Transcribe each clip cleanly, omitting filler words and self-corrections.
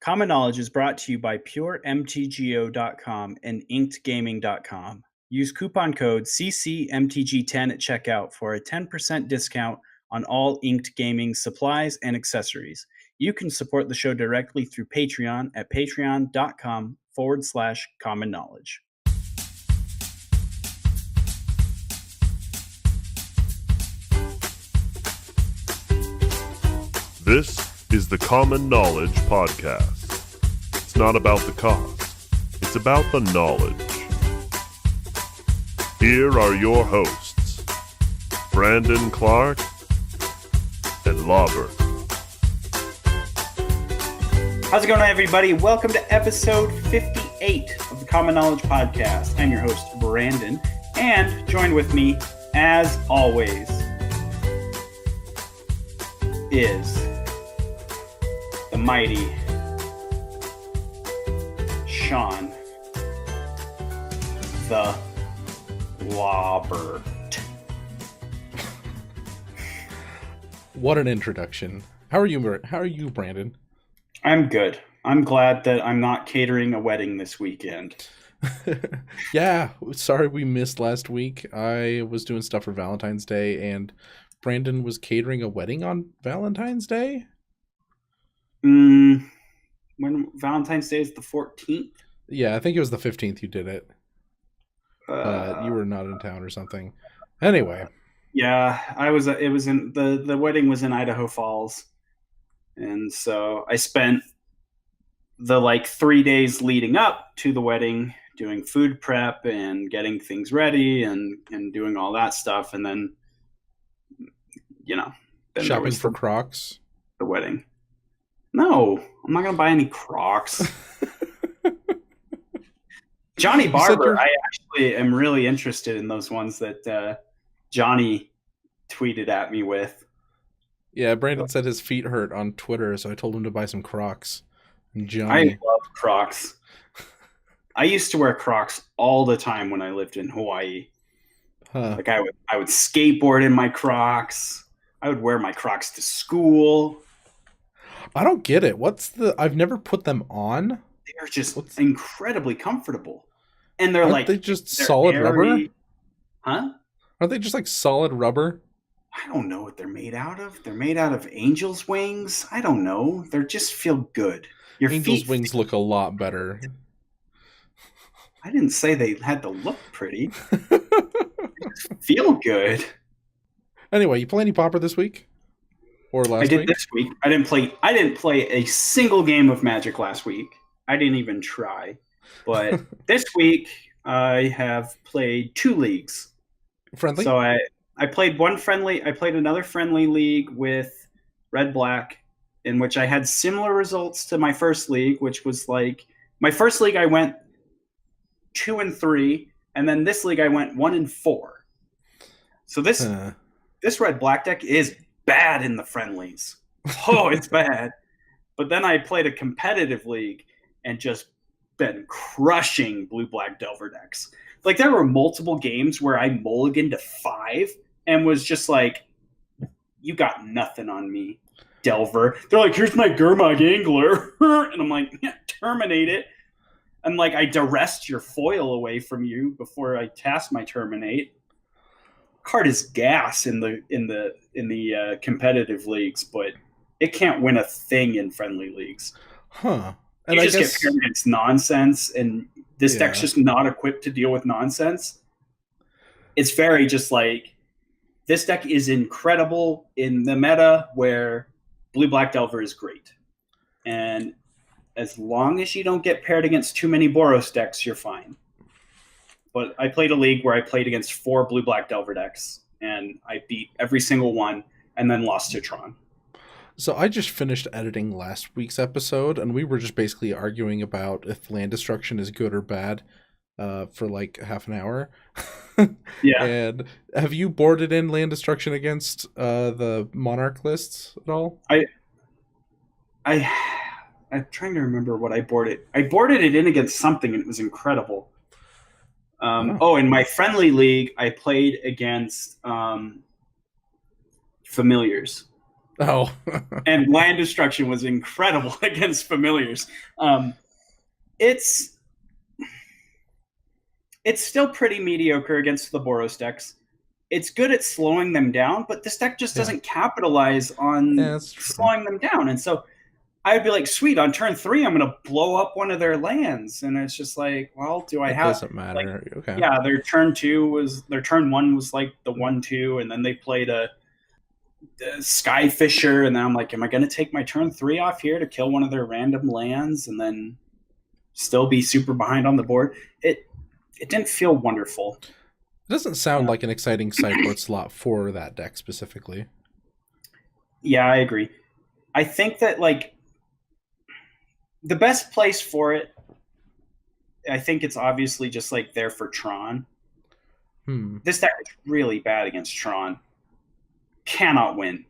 Common Knowledge is brought to you by PureMTGO.com and InkedGaming.com. Use coupon code CCMTG10 at checkout for a 10% discount on all Inked Gaming supplies and accessories. You can support the show directly through Patreon at patreon.com/common knowledge. This is the Common Knowledge Podcast. It's not about the cost, it's about the knowledge. Here are your hosts, Brandon Clark and Lobbert. How's it going, everybody? Welcome to episode 58 of the Common Knowledge Podcast. I'm your host, Brandon, and joined with me, as always, is the mighty Sean the Lobbert. What an introduction. How are you, Brandon? I'm good. I'm glad that I'm not catering a wedding this weekend. Yeah, sorry we missed last week. I was doing stuff for Valentine's Day, and Brandon was catering a wedding on Valentine's Day? When Valentine's Day is the 14th? Yeah, I think it was the 15th you did it. You were not in town or something. Anyway. Yeah, the wedding was in Idaho Falls. And so I spent the 3 days leading up to the wedding doing food prep and getting things ready and doing all that stuff. And then, then shopping for Crocs. The wedding. No, I'm not going to buy any Crocs. Johnny Barber, I actually am really interested in those ones that Johnny tweeted at me with. Yeah, Brandon said his feet hurt on Twitter, so I told him to buy some Crocs. And I love Crocs. I used to wear Crocs all the time when I lived in Hawaii. Huh. I would skateboard in my Crocs. I would wear my Crocs to school. I don't get it. I've never put them on. They're just incredibly comfortable. And they're Aren't they just solid rubber? Huh? Aren't they just like solid rubber? I don't know what they're made out of. They're made out of angel's wings. I don't know. They just feel good. Your angel's wings look a lot better. I didn't say they had to look pretty. They just feel good. Anyway, you play any Pauper this week? Or last week? I did this week. I didn't play a single game of Magic last week. I didn't even try. But this week I have played 2 leagues. Friendly? So I played one friendly. I played another friendly league with Red Black, in which I had similar results to my first league, which was my first league I went 2-3, and then this league I went 1-4. So this Red Black deck is bad in the friendlies. Oh, it's bad. But then I played a competitive league and just been crushing Blue Black Delver decks. There were multiple games where I mulliganed to 5 and was just like, you got nothing on me, Delver. They're like, here's my Gurmag Angler. And I'm like, yeah, terminate it. And I duressed your foil away from you before I cast my terminate. Card is gas in the competitive leagues, but it can't win a thing in friendly leagues. Huh. And you just get paired against nonsense, and this deck's just not equipped to deal with nonsense. It's very just this deck is incredible in the meta where Blue Black Delver is great. And as long as you don't get paired against too many Boros decks, you're fine. But I played a league where I played against 4 Blue Black Delver decks, and I beat every single one and then lost to Tron. So I just finished editing last week's episode, and we were just basically arguing about if land destruction is good or bad for half an hour. Yeah. And have you boarded in land destruction against the Monarch lists at all? I'm trying to remember what I boarded. I boarded it in against something, and it was incredible. In my friendly league, I played against familiars. Oh. And land destruction was incredible against familiars. It's still pretty mediocre against the Boros decks. It's good at slowing them down, but this deck just doesn't capitalize on slowing them down. And so I would be like, sweet, on turn 3, I'm going to blow up one of their lands. And it's just like, well, do I have... It doesn't matter. Like, okay. Yeah, their turn 1 was like the 1-2, and then they played a Skyfisher, and then I'm like, am I going to take my turn 3 off here to kill one of their random lands and then still be super behind on the board? It didn't feel wonderful. It doesn't sound like an exciting sideboard slot for that deck specifically. Yeah, I agree. I think that, like, the best place for it, I think it's obviously just, like, there for Tron. This deck is really bad against Tron. Cannot win.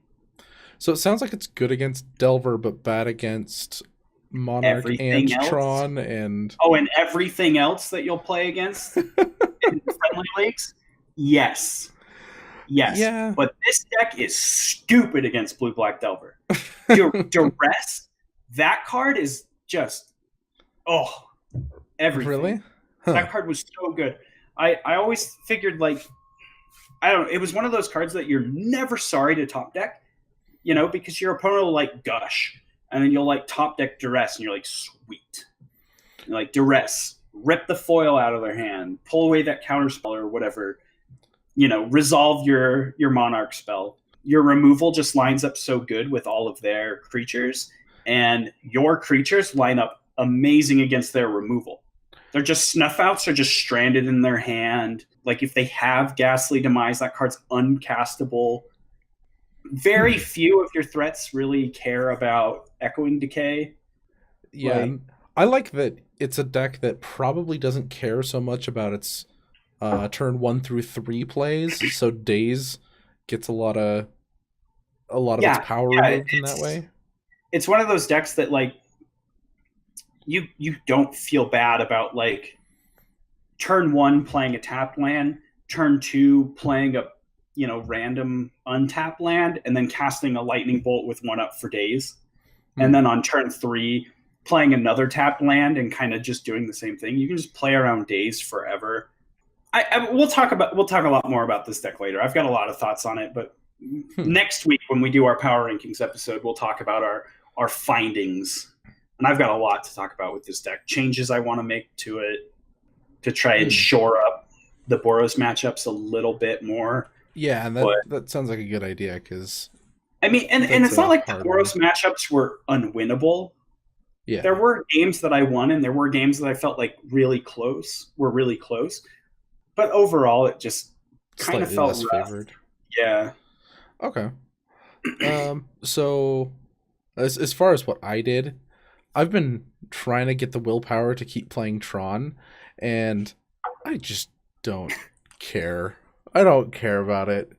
So it sounds like it's good against Delver, but bad against Monarch everything and else. Tron and... Oh, and everything else that you'll play against in friendly leagues? Yes. Yeah. But this deck is stupid against Blue-Black Delver. Duress, that card is just... Oh, everything. Really? That card was so good. I always figured, like... I don't know. It was one of those cards that you're never sorry to top deck, you know, because your opponent will, like, gush. And then you'll, like, top deck Duress, and you're like, sweet. You're like, Duress, rip the foil out of their hand, pull away that counterspell or whatever, you know, resolve your Monarch spell. Your removal just lines up so good with all of their creatures, and your creatures line up amazing against their removal. They're just snuff outs are just stranded in their hand. Like, if they have Ghastly Demise, that card's uncastable. Very few of your threats really care about Echoing Decay. Yeah, like, I like that it's a deck that probably doesn't care so much about its turn 1 through 3 plays, so Daze gets a lot of its power removed in that way. It's one of those decks that, like, you don't feel bad about, like, turn 1 playing a tapped land, turn 2 playing a, you know, random untapped land, and then casting a lightning bolt with 1-up for Daze. And then on turn 3 playing another tapped land and kind of just doing the same thing. You can just play around Daze forever. We'll talk a lot more about this deck later. I've got a lot of thoughts on it, but next week when we do our power rankings episode, we'll talk about our findings. And I've got a lot to talk about with this deck. Changes I want to make to it to try and shore up the Boros matchups a little bit more. Yeah, and that sounds like a good idea, because... I mean, and it's not like the Boros matchups were unwinnable. Yeah. There were games that I won, and there were games that I felt like were really close. But overall, it just kind of felt less favored. Yeah. Okay. So, as far as what I did, I've been trying to get the willpower to keep playing Tron, and I just don't care. I don't care about it.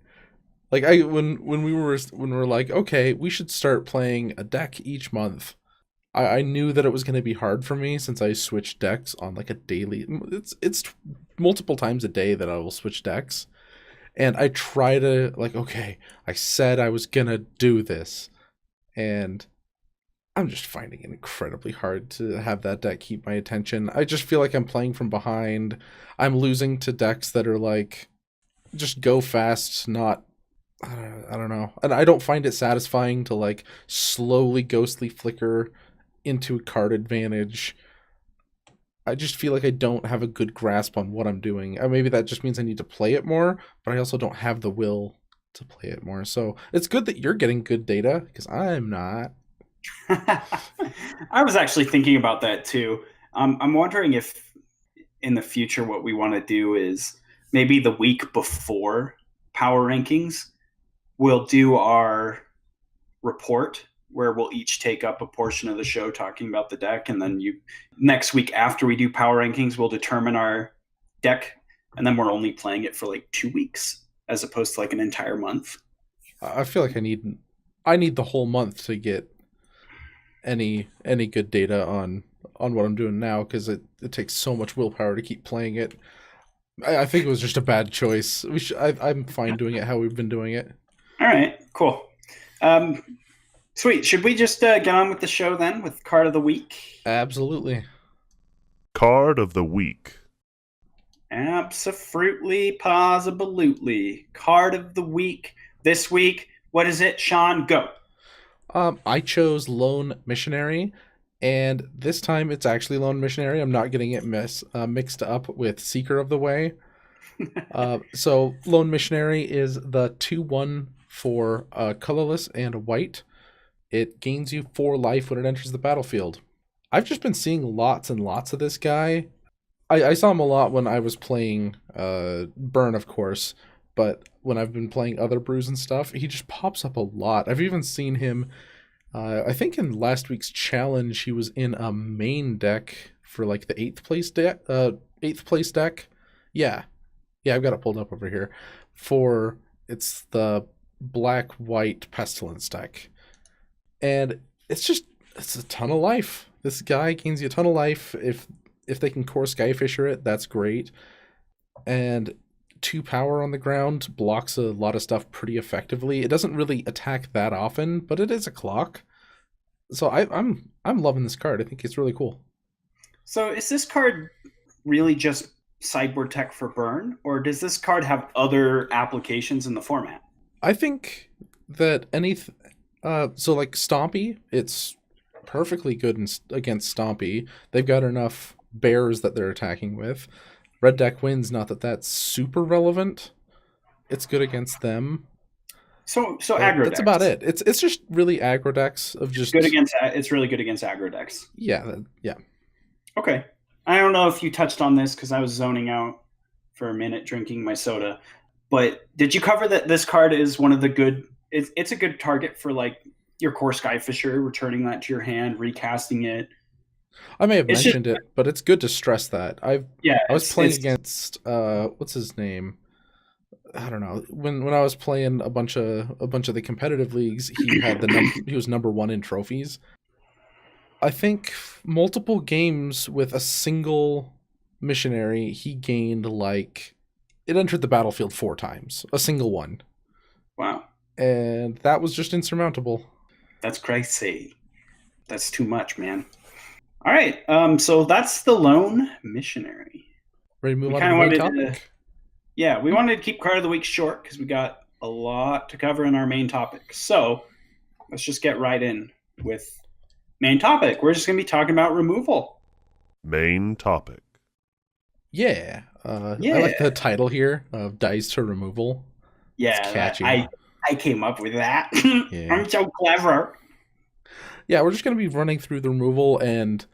Like, when we were like, okay, we should start playing a deck each month, I knew that it was going to be hard for me since I switch decks on, like, a daily... It's multiple times a day that I will switch decks. And I try to, like, okay, I said I was going to do this. And I'm just finding it incredibly hard to have that deck keep my attention. I just feel like I'm playing from behind. I'm losing to decks that are, like, just go fast, not... I don't know. And I don't find it satisfying to, like, slowly ghostly flicker into card advantage. I just feel like I don't have a good grasp on what I'm doing. Maybe that just means I need to play it more, but I also don't have the will to play it more. So it's good that you're getting good data, because I'm not. I was actually thinking about that too. I'm wondering if in the future what we want to do is maybe the week before power rankings, we'll do our report where we'll each take up a portion of the show talking about the deck. And then next week after we do power rankings, we'll determine our deck. And then we're only playing it for like 2 weeks as opposed to like an entire month. I feel like I need the whole month to get any good data on what I'm doing now, because it takes so much willpower to keep playing it. I think it was just a bad choice. I'm fine doing it how we've been doing it. All right, cool. Sweet. Should we just get on with the show then with card of the week? Absolutely. Card of the week. Absolutely, positively. Card of the week. This week, what is it? Sean, go. I chose Lone Missionary, and this time it's actually Lone Missionary. I'm not getting it mixed up with Seeker of the Way. So Lone Missionary is the 2/1 for colorless and white. It gains you 4 life when it enters the battlefield. I've just been seeing lots and lots of this guy. I saw him a lot when I was playing Burn, of course, but when I've been playing other brews and stuff, he just pops up a lot. I've even seen him, I think in last week's challenge, he was in a main deck for like the 8th place deck. Yeah, I've got it pulled up over here. It's the black-white pestilence deck. And it's a ton of life. This guy gains you a ton of life. If they can core Skyfisher it, that's great. And 2 power on the ground blocks a lot of stuff pretty effectively. It doesn't really attack that often, but it is a clock. So I'm loving this card. I think it's really cool. So is this card really just sideboard tech for Burn, or does this card have other applications in the format? I think that so like Stompy, it's perfectly good against Stompy. They've got enough bears that they're attacking with. Red deck wins, not that that's super relevant. It's good against them. So aggro that's decks. about it. It's just really aggro decks of just it's really good against aggro decks. Yeah. Okay. I don't know if you touched on this because I was zoning out for a minute drinking my soda, but did you cover that this card is one of the good? It's a good target for like your core Skyfisher, returning that to your hand, recasting it. I may have mentioned it, but it's good to stress that. I was playing against what's his name? I don't know. When I was playing a bunch of the competitive leagues, he was number 1 in trophies. I think multiple games with a single missionary, he gained it entered the battlefield 4 times, a single one. Wow. And that was just insurmountable. That's crazy. That's too much, man. All right. So that's the Lone Missionary. Ready to move on to the main topic? We wanted to keep card of the week short because we got a lot to cover in our main topic. So let's just get right in with main topic. We're just going to be talking about removal. Main topic. Yeah. I like the title here of Dice to Removal. Yeah, it's catchy. I came up with that. Yeah. I'm so clever. Yeah, we're just going to be running through the removal, and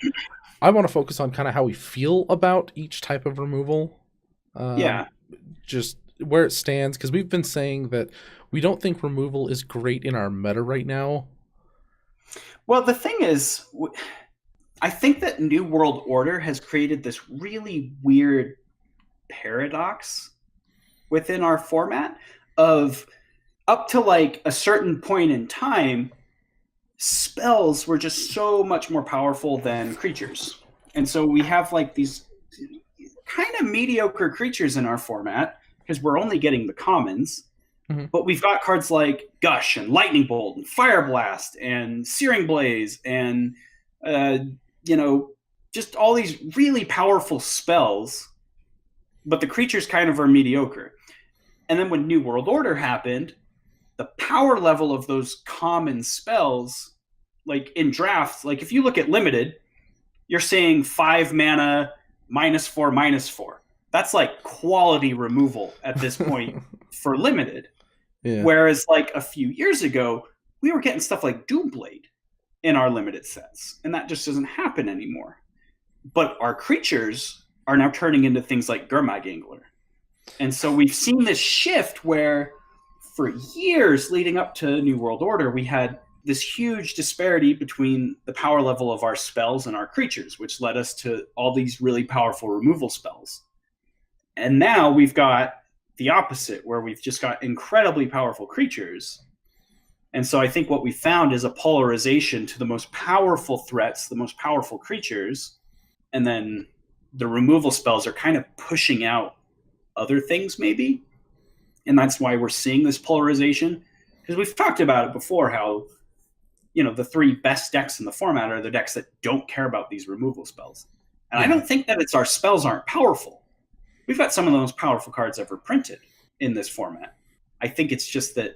I want to focus on kind of how we feel about each type of removal. Just where it stands, because we've been saying that we don't think removal is great in our meta right now. Well, the thing is, I think that New World Order has created this really weird paradox within our format of up to like a certain point in time, spells were just so much more powerful than creatures. And so we have like these kind of mediocre creatures in our format because we're only getting the commons. Mm-hmm. But we've got cards like Gush and Lightning Bolt and Fire Blast and Searing Blaze and, just all these really powerful spells. But the creatures kind of are mediocre. And then when New World Order happened, the power level of those common spells, like in drafts, like if you look at Limited, you're seeing 5 mana, -4/-4. That's like quality removal at this point for Limited. Yeah. Whereas like a few years ago, we were getting stuff like Doomblade in our Limited sets, and that just doesn't happen anymore. But our creatures are now turning into things like Gurmag Angler. And so we've seen this shift where for years leading up to New World Order, we had this huge disparity between the power level of our spells and our creatures, which led us to all these really powerful removal spells. And now we've got the opposite, where we've just got incredibly powerful creatures. And so I think what we found is a polarization to the most powerful threats, the most powerful creatures, and then the removal spells are kind of pushing out other things maybe. And that's why we're seeing this polarization, because we've talked about it before, how the 3 best decks in the format are the decks that don't care about these removal spells. And I don't think that it's our spells aren't powerful. We've got some of the most powerful cards ever printed in this format. I think it's just that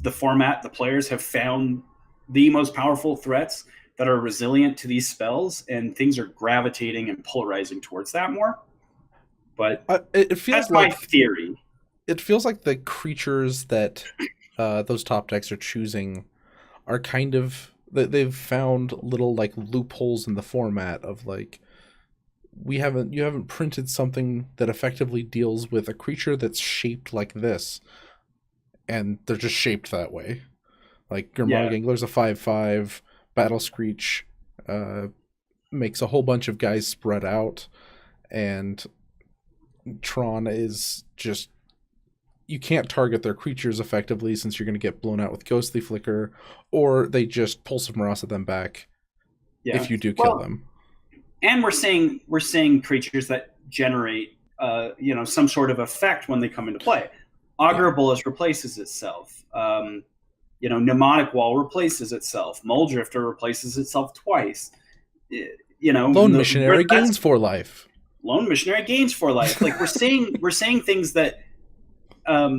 the players have found the most powerful threats that are resilient to these spells, and things are gravitating and polarizing towards that more. But it feels that's my theory. It feels like the creatures that those top decks are choosing are kind of, they've found little like loopholes in the format of like, you haven't printed something that effectively deals with a creature that's shaped like this, and they're just shaped that way. Like Gurmag Angler's a 5/5, Battle Screech makes a whole bunch of guys spread out, and Tron is just, you can't target their creatures effectively since you're going to get blown out with Ghostly Flicker, or they just pull some Marasa them back if you do kill them. And we're saying creatures that generate some sort of effect when they come into play. Augur Bullish replaces itself. Mnemonic Wall replaces itself. Muldrifter replaces itself twice. Lone Missionary gains 4 life. Lone Missionary gains 4 life. Like we're saying things that. A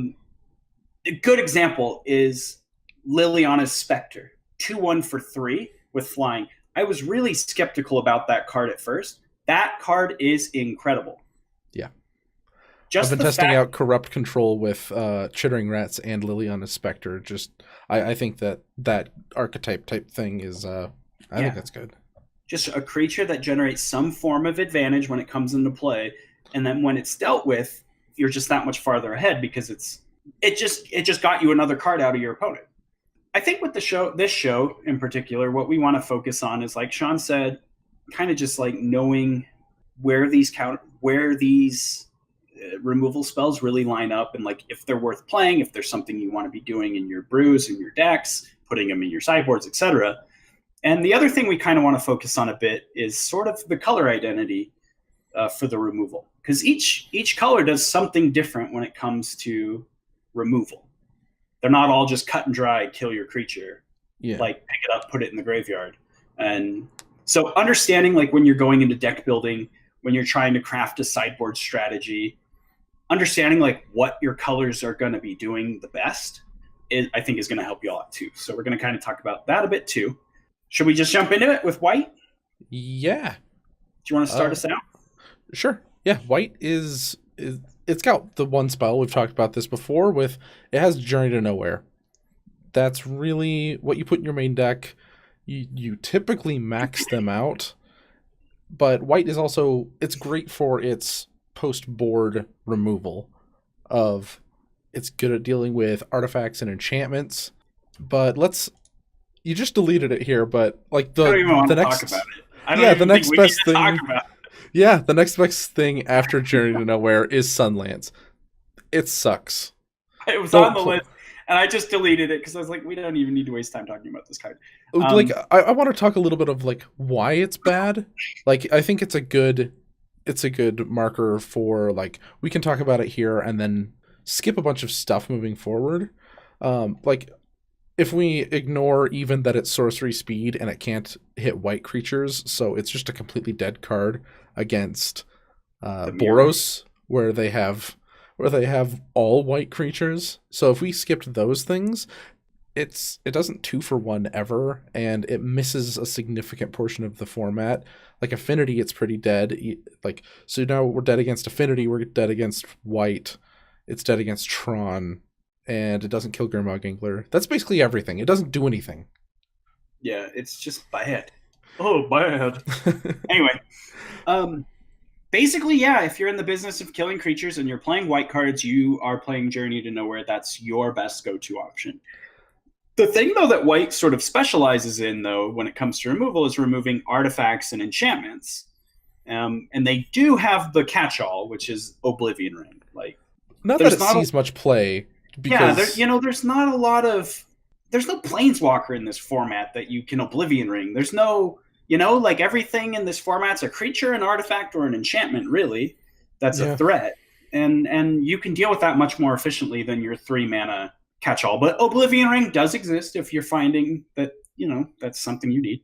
good example is Liliana's Spectre, 2/1 for 3 with flying. I was really skeptical about that card at first. That card is incredible. Yeah. I've been testing out Corrupt Control with Chittering Rats and Liliana's Spectre. I think that archetype type thing is, I think that's good. Just a creature that generates some form of advantage when it comes into play, and then when it's dealt with, you're just that much farther ahead because it just got you another card out of your opponent. I think with this show in particular, what we want to focus on is, like Sean said, kind of just like knowing where these removal spells really line up, and like if they're worth playing, if there's something you want to be doing in your brews and your decks, putting them in your sideboards, etc. And the other thing we kind of want to focus on a bit is sort of the color identity for the removal, because each color does something different when it comes to removal. They're not all just cut and dry, kill your creature, like pick it up, put it in the graveyard. And so understanding like when you're going into deck building, when you're trying to craft a sideboard strategy, understanding like what your colors are going to be doing the best, I think is going to help you a lot too. So we're going to kind of talk about that a bit too. Should we just jump into it with white? Yeah. Do you want to start us out? Sure. Yeah, white is it's got the one spell, we've talked about this before, it has Journey to Nowhere. That's really what you put in your main deck. You typically max them out, but white is also, it's great for its post-board removal of, it's good at dealing with artifacts and enchantments, but you just deleted it here, but like the next, talk about it. I don't even the next think we best need to thing, talk about it. Yeah, the next best thing after Journey to Nowhere is Sunlance. It sucks. It was on the list, and I just deleted it because I was like, we don't even need to waste time talking about this card. I want to talk a little bit of like why it's bad. Like, I think it's a good marker for like, we can talk about it here and then skip a bunch of stuff moving forward. Like, if we ignore even that it's sorcery speed and it can't hit white creatures, so it's just a completely dead card against Boros, where they have all white creatures. So if we skipped those things, it doesn't 2-for-1 ever, and it misses a significant portion of the format. Like Affinity, it's pretty dead. Like, so now we're dead against Affinity, we're dead against white, it's dead against Tron, and it doesn't kill Gurmag Angler. That's basically everything. It doesn't do anything. Yeah, it's just bad. Oh, bad. Anyway, basically, yeah, if you're in the business of killing creatures and you're playing white cards, you are playing Journey to Nowhere. That's your best go-to option. The thing, though, that white sort of specializes in, though, when it comes to removal, is removing artifacts and enchantments. And they do have the catch-all, which is Oblivion Ring. Like, not that it sees much play. Because... Yeah, there's not a lot of... There's no Planeswalker in this format that you can Oblivion Ring. There's no... like everything in this format's a creature, an artifact, or an enchantment, really. That's a threat. And you can deal with that much more efficiently than your 3-mana catch-all. But Oblivion Ring does exist if you're finding that that's something you need.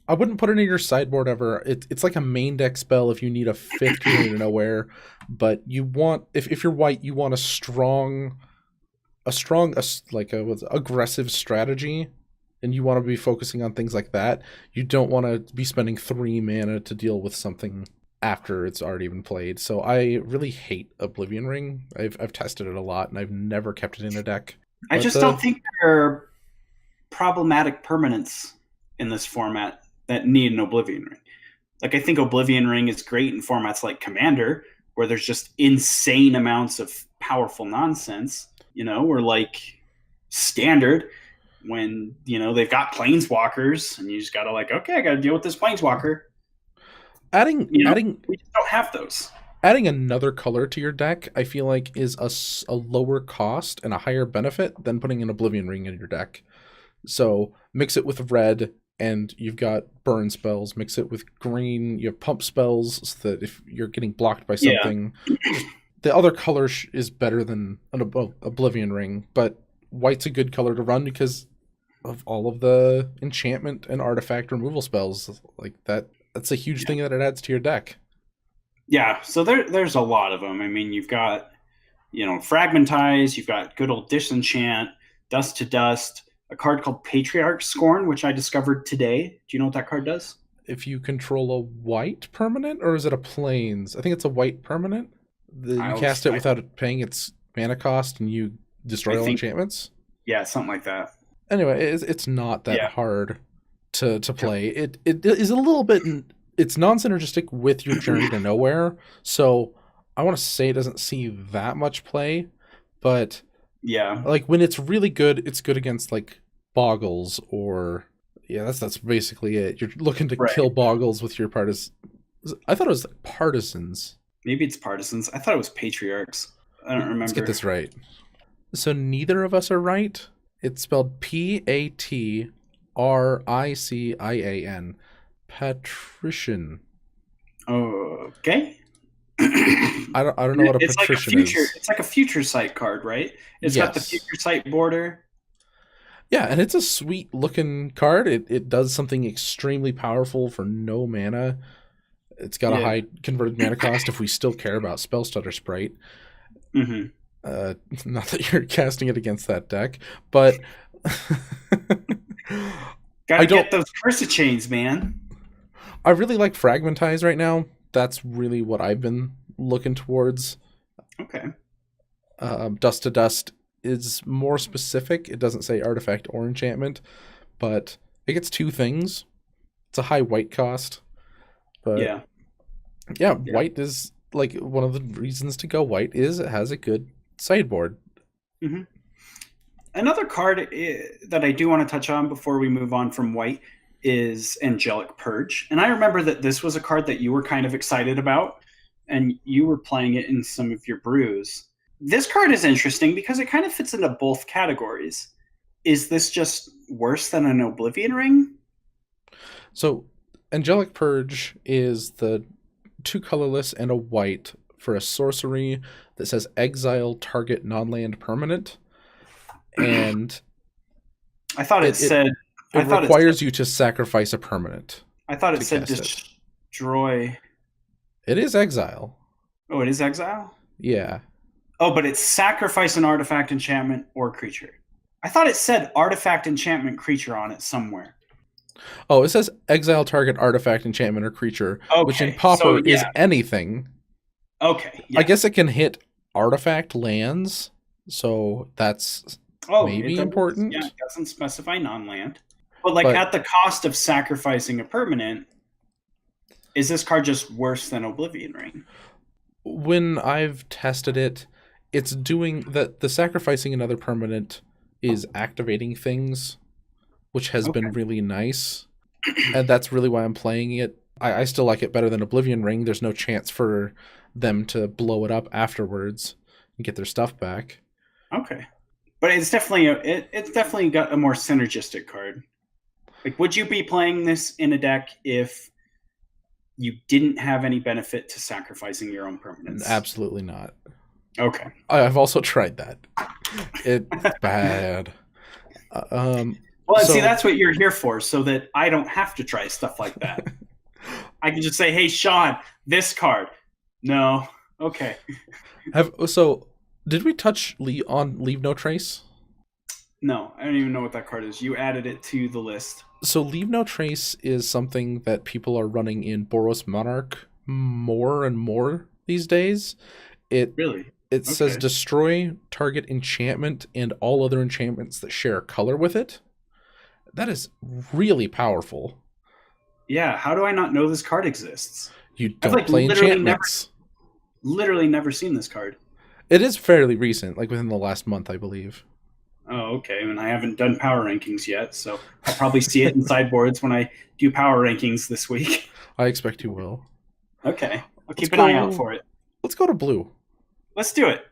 I wouldn't put it in your sideboard ever. It's like a main deck spell if you need a 5th Healing to Nowhere, but you want, if you're white, you want aggressive strategy, and you want to be focusing on things like that. You don't want to be spending 3 mana to deal with something after it's already been played. So I really hate Oblivion Ring. I've tested it a lot, and I've never kept it in a deck. I just don't think there are problematic permanents in this format that need an Oblivion Ring. Like, I think Oblivion Ring is great in formats like Commander, where there's just insane amounts of powerful nonsense, or like Standard, when, they've got Planeswalkers, and you just gotta okay, I gotta deal with this Planeswalker. Adding we just don't have those. Adding another color to your deck, I feel like, is a lower cost and a higher benefit than putting an Oblivion Ring in your deck. So mix it with red, and you've got burn spells. Mix it with green, you have pump spells, so that if you're getting blocked by something, the other color is better than an Oblivion Ring. But white's a good color to run because of all of the enchantment and artifact removal spells like that. That's a huge thing that it adds to your deck. Yeah, so there's a lot of them. I mean, you've got, Fragmentize, you've got good old Disenchant, Dust to Dust, a card called Patriarch Scorn, which I discovered today. Do you know what that card does? If you control a white permanent, or is it a plains? I think it's a white permanent. You cast it without paying its mana cost, and you destroy all enchantments? Yeah, something like that. Anyway, it's not that hard to play. It is a little bit... It's non-synergistic with your Journey to Nowhere, so I want to say it doesn't see that much play, but like when it's really good, it's good against like Boggles or that's basically it. You're looking to kill Boggles with your partisans. I thought it was Partisans. Maybe it's Partisans. I thought it was Patriarchs. I don't remember. Let's get this right. So neither of us are right. It's spelled Patrician. Patrician. Okay. I don't know what a patrician is. It's like a future sight card, right? It's got the future sight border. Yeah, and it's a sweet looking card. It does something extremely powerful for no mana. It's got a high converted mana cost if we still care about Spellstutter Sprite. Mm-hmm. Not that you're casting it against that deck, but gotta get those Curse Chains, man. I really like Fragmentize right now. That's really what I've been looking towards. Okay. Dust to Dust is more specific. It doesn't say artifact or enchantment, but it gets 2 things. It's a high white cost. But white is like one of the reasons to go white is it has a good sideboard. Mm-hmm. Another card that I do want to touch on before we move on from white is Angelic Purge. And I remember that this was a card that you were kind of excited about, and you were playing it in some of your brews. This card is interesting because it kind of fits into both categories. Is this just worse than an Oblivion Ring? So Angelic Purge is the 2 colorless and a white for a sorcery that says exile target non-land permanent. And I thought it said... It requires you to sacrifice a permanent. I thought it said destroy. It is exile. Oh, it is exile? Yeah. Oh, but it's sacrifice an artifact, enchantment, or creature. I thought it said artifact, enchantment, creature on it somewhere. Oh, it says exile target artifact, enchantment, or creature, which in Pauper is anything. Okay. Yeah. I guess it can hit artifact lands, so that's maybe important. Yeah, it doesn't specify non-land. But at the cost of sacrificing a permanent, is this card just worse than Oblivion Ring? When I've tested it, it's doing the sacrificing another permanent is activating things, which has been really nice. And that's really why I'm playing it. I still like it better than Oblivion Ring. There's no chance for them to blow it up afterwards and get their stuff back. Okay. But it's definitely got a more synergistic card. Like, would you be playing this in a deck if you didn't have any benefit to sacrificing your own permanents? Absolutely not. Okay. I've also tried that. It's bad. Well, So see, that's what you're here for, so that I don't have to try stuff like that. I can just say, I can just say, hey, Sean, this card. No. Okay. did we touch on Leave No Trace? No, I don't even know what that card is. You added it to the list. So Leave No Trace is something that people are running in Boros Monarch more and more these days. Really? It says destroy target enchantment and all other enchantments that share a color with it. That is really powerful. Yeah, how do I not know this card exists? You don't play enchantments. Literally never seen this card. It is fairly recent, like within the last month, I believe. Oh, okay. And I haven't done power rankings yet, so I'll probably see it in sideboards when I do power rankings this week. I expect you will. Okay. I'll keep an eye out for it. Let's go to blue. Let's do it.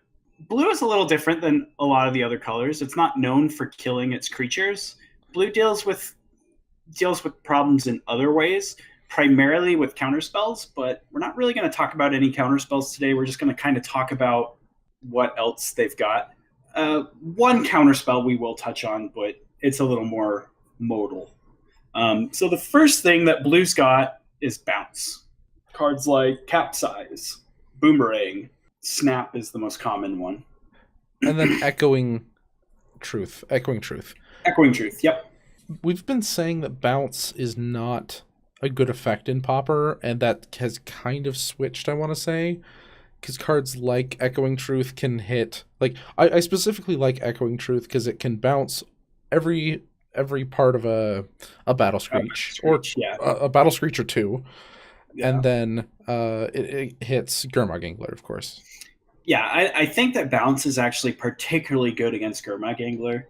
Blue is a little different than a lot of the other colors. It's not known for killing its creatures. Blue deals with problems in other ways, primarily with counterspells, but we're not really going to talk about any counterspells today. We're just going to kind of talk about what else they've got. One counterspell we will touch on, but it's a little more modal. So the first thing that Blue's got is Bounce. Cards like Capsize, Boomerang, Snap is the most common one. And then Echoing Truth, yep. We've been saying that Bounce is not a good effect in Pauper, and that has kind of switched, I want to say. Because cards like Echoing Truth can hit... Like, I specifically like Echoing Truth because it can bounce every part of a Battle Screech. A Battle Screech or two. Yeah. And then it hits Gurmag Angler, of course. Yeah, I think that Bounce is actually particularly good against Gurmag Angler.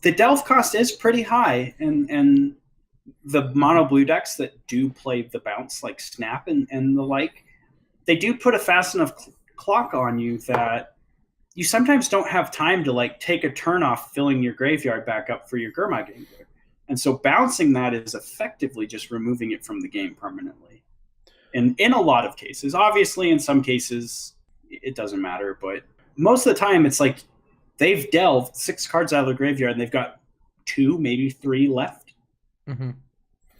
The delve cost is pretty high, and the mono blue decks that do play the Bounce, like Snap and the like, they do put a fast enough clock on you that you sometimes don't have time to like take a turn off filling your graveyard back up for your Gurmag Angler. And so bouncing that is effectively just removing it from the game permanently. And in a lot of cases, obviously in some cases it doesn't matter, but most of the time it's like they've delved 6 cards out of the graveyard and they've got 2, maybe 3 left. Mm-hmm.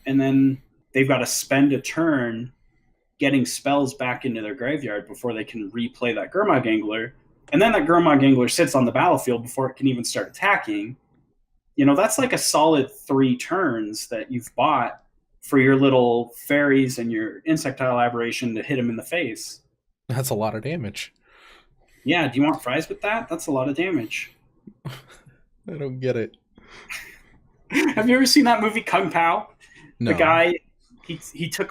And then they've got to spend a turn getting spells back into their graveyard before they can replay that Gurmag Angler. And then that Gurmag Angler sits on the battlefield before it can even start attacking. You know, that's like a solid 3 turns that you've bought for your little fairies and your insectile aberration to hit them in the face. That's a lot of damage. Yeah, do you want fries with that? That's a lot of damage. I don't get it. Have you ever seen that movie Kung Pao? No. The guy he took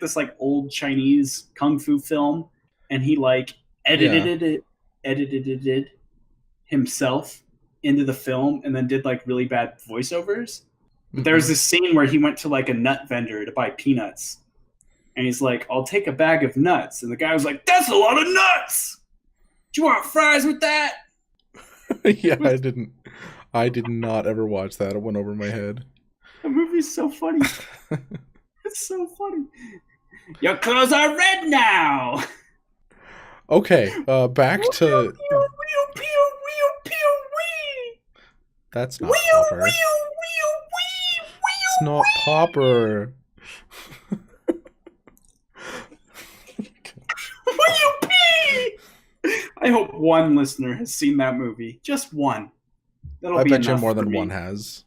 this like old Chinese kung fu film and he like edited it himself into the film and then did like really bad voiceovers. But there was this scene where he went to like a nut vendor to buy peanuts. And he's like, I'll take a bag of nuts. And the guy was like, that's a lot of nuts. Do you want fries with that? Yeah, I did not ever watch that. It went over my head. The movie's so funny. It's so funny. Your clothes are red now. Okay, back to... That's not Pauper. It's not Pauper. I hope one listener has seen that movie. Just one. I bet you more than one has.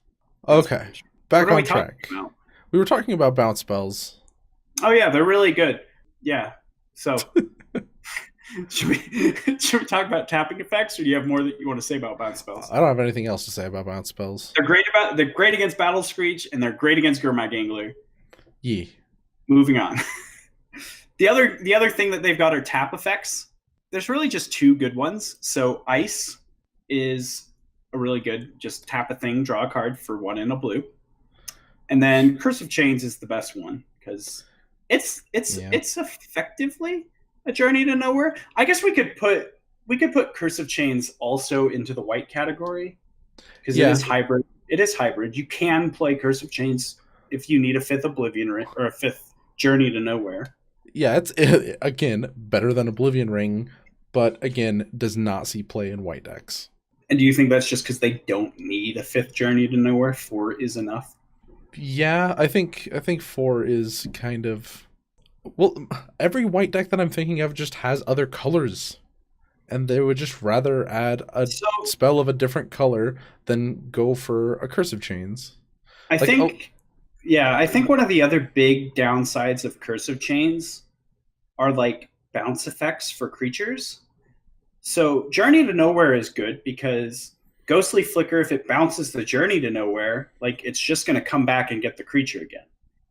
Okay, back on track. We were talking about bounce spells. Oh yeah, they're really good. Yeah. So should we talk about tapping effects, or do you have more that you want to say about bounce spells? I don't have anything else to say about bounce spells. They're great against Battle Screech, and they're great against Gurmag Angler. Yeah. Moving on. The other thing that they've got are tap effects. There's really just 2 good ones. So Ice is a really good, just tap a thing, draw a card for 1 and a blue. And then Curse of Chains is the best one because it's effectively a Journey to Nowhere. I guess we could put Curse of Chains also into the white category because it is hybrid. It is hybrid. You can play Curse of Chains if you need a 5th Oblivion Ring or a 5th Journey to Nowhere. Yeah, it's again better than Oblivion Ring, but again does not see play in white decks. And do you think that's just because they don't need a 5th Journey to Nowhere? 4 is enough? Yeah, I think 4 is kind of... Well, every white deck that I'm thinking of just has other colors. And they would just rather add a spell of a different color than go for a Curse of Chains. I think one of the other big downsides of Curse of Chains are like bounce effects for creatures. So Journey to Nowhere is good because Ghostly Flicker, if it bounces the Journey to Nowhere, like it's just going to come back and get the creature again.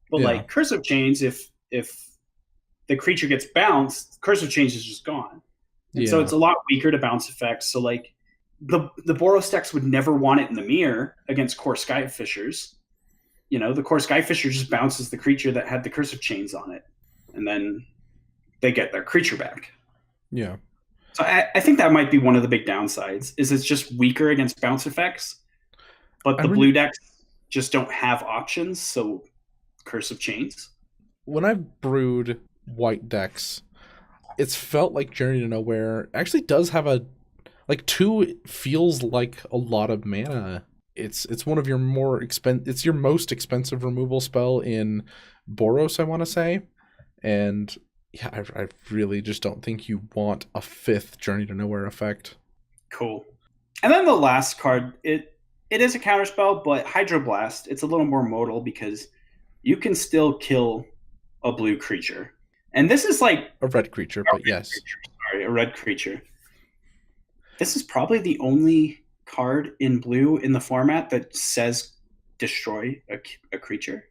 But like Curse of Chains, if the creature gets bounced, Curse of Chains is just gone. And so it's a lot weaker to bounce effects. So like the Boros decks would never want it in the mirror against Core Skyfishers. You know, the Core Skyfisher just bounces the creature that had the Curse of Chains on it, and then they get their creature back. Yeah. So I think that might be one of the big downsides, is it's just weaker against bounce effects, but the blue decks just don't have options, so Curse of Chains. When I've brewed white decks, it's felt like Journey to Nowhere actually does have a... Like, 2 feels like a lot of mana. It's one of your more it's your most expensive removal spell in Boros, I want to say. And... yeah, I really just don't think you want a 5th Journey to Nowhere effect. Cool. And then the last card, it is a counterspell, but Hydroblast, it's a little more modal because you can still kill a blue creature. And this is like... a red creature, but yes. A red creature. This is probably the only card in blue in the format that says destroy a creature.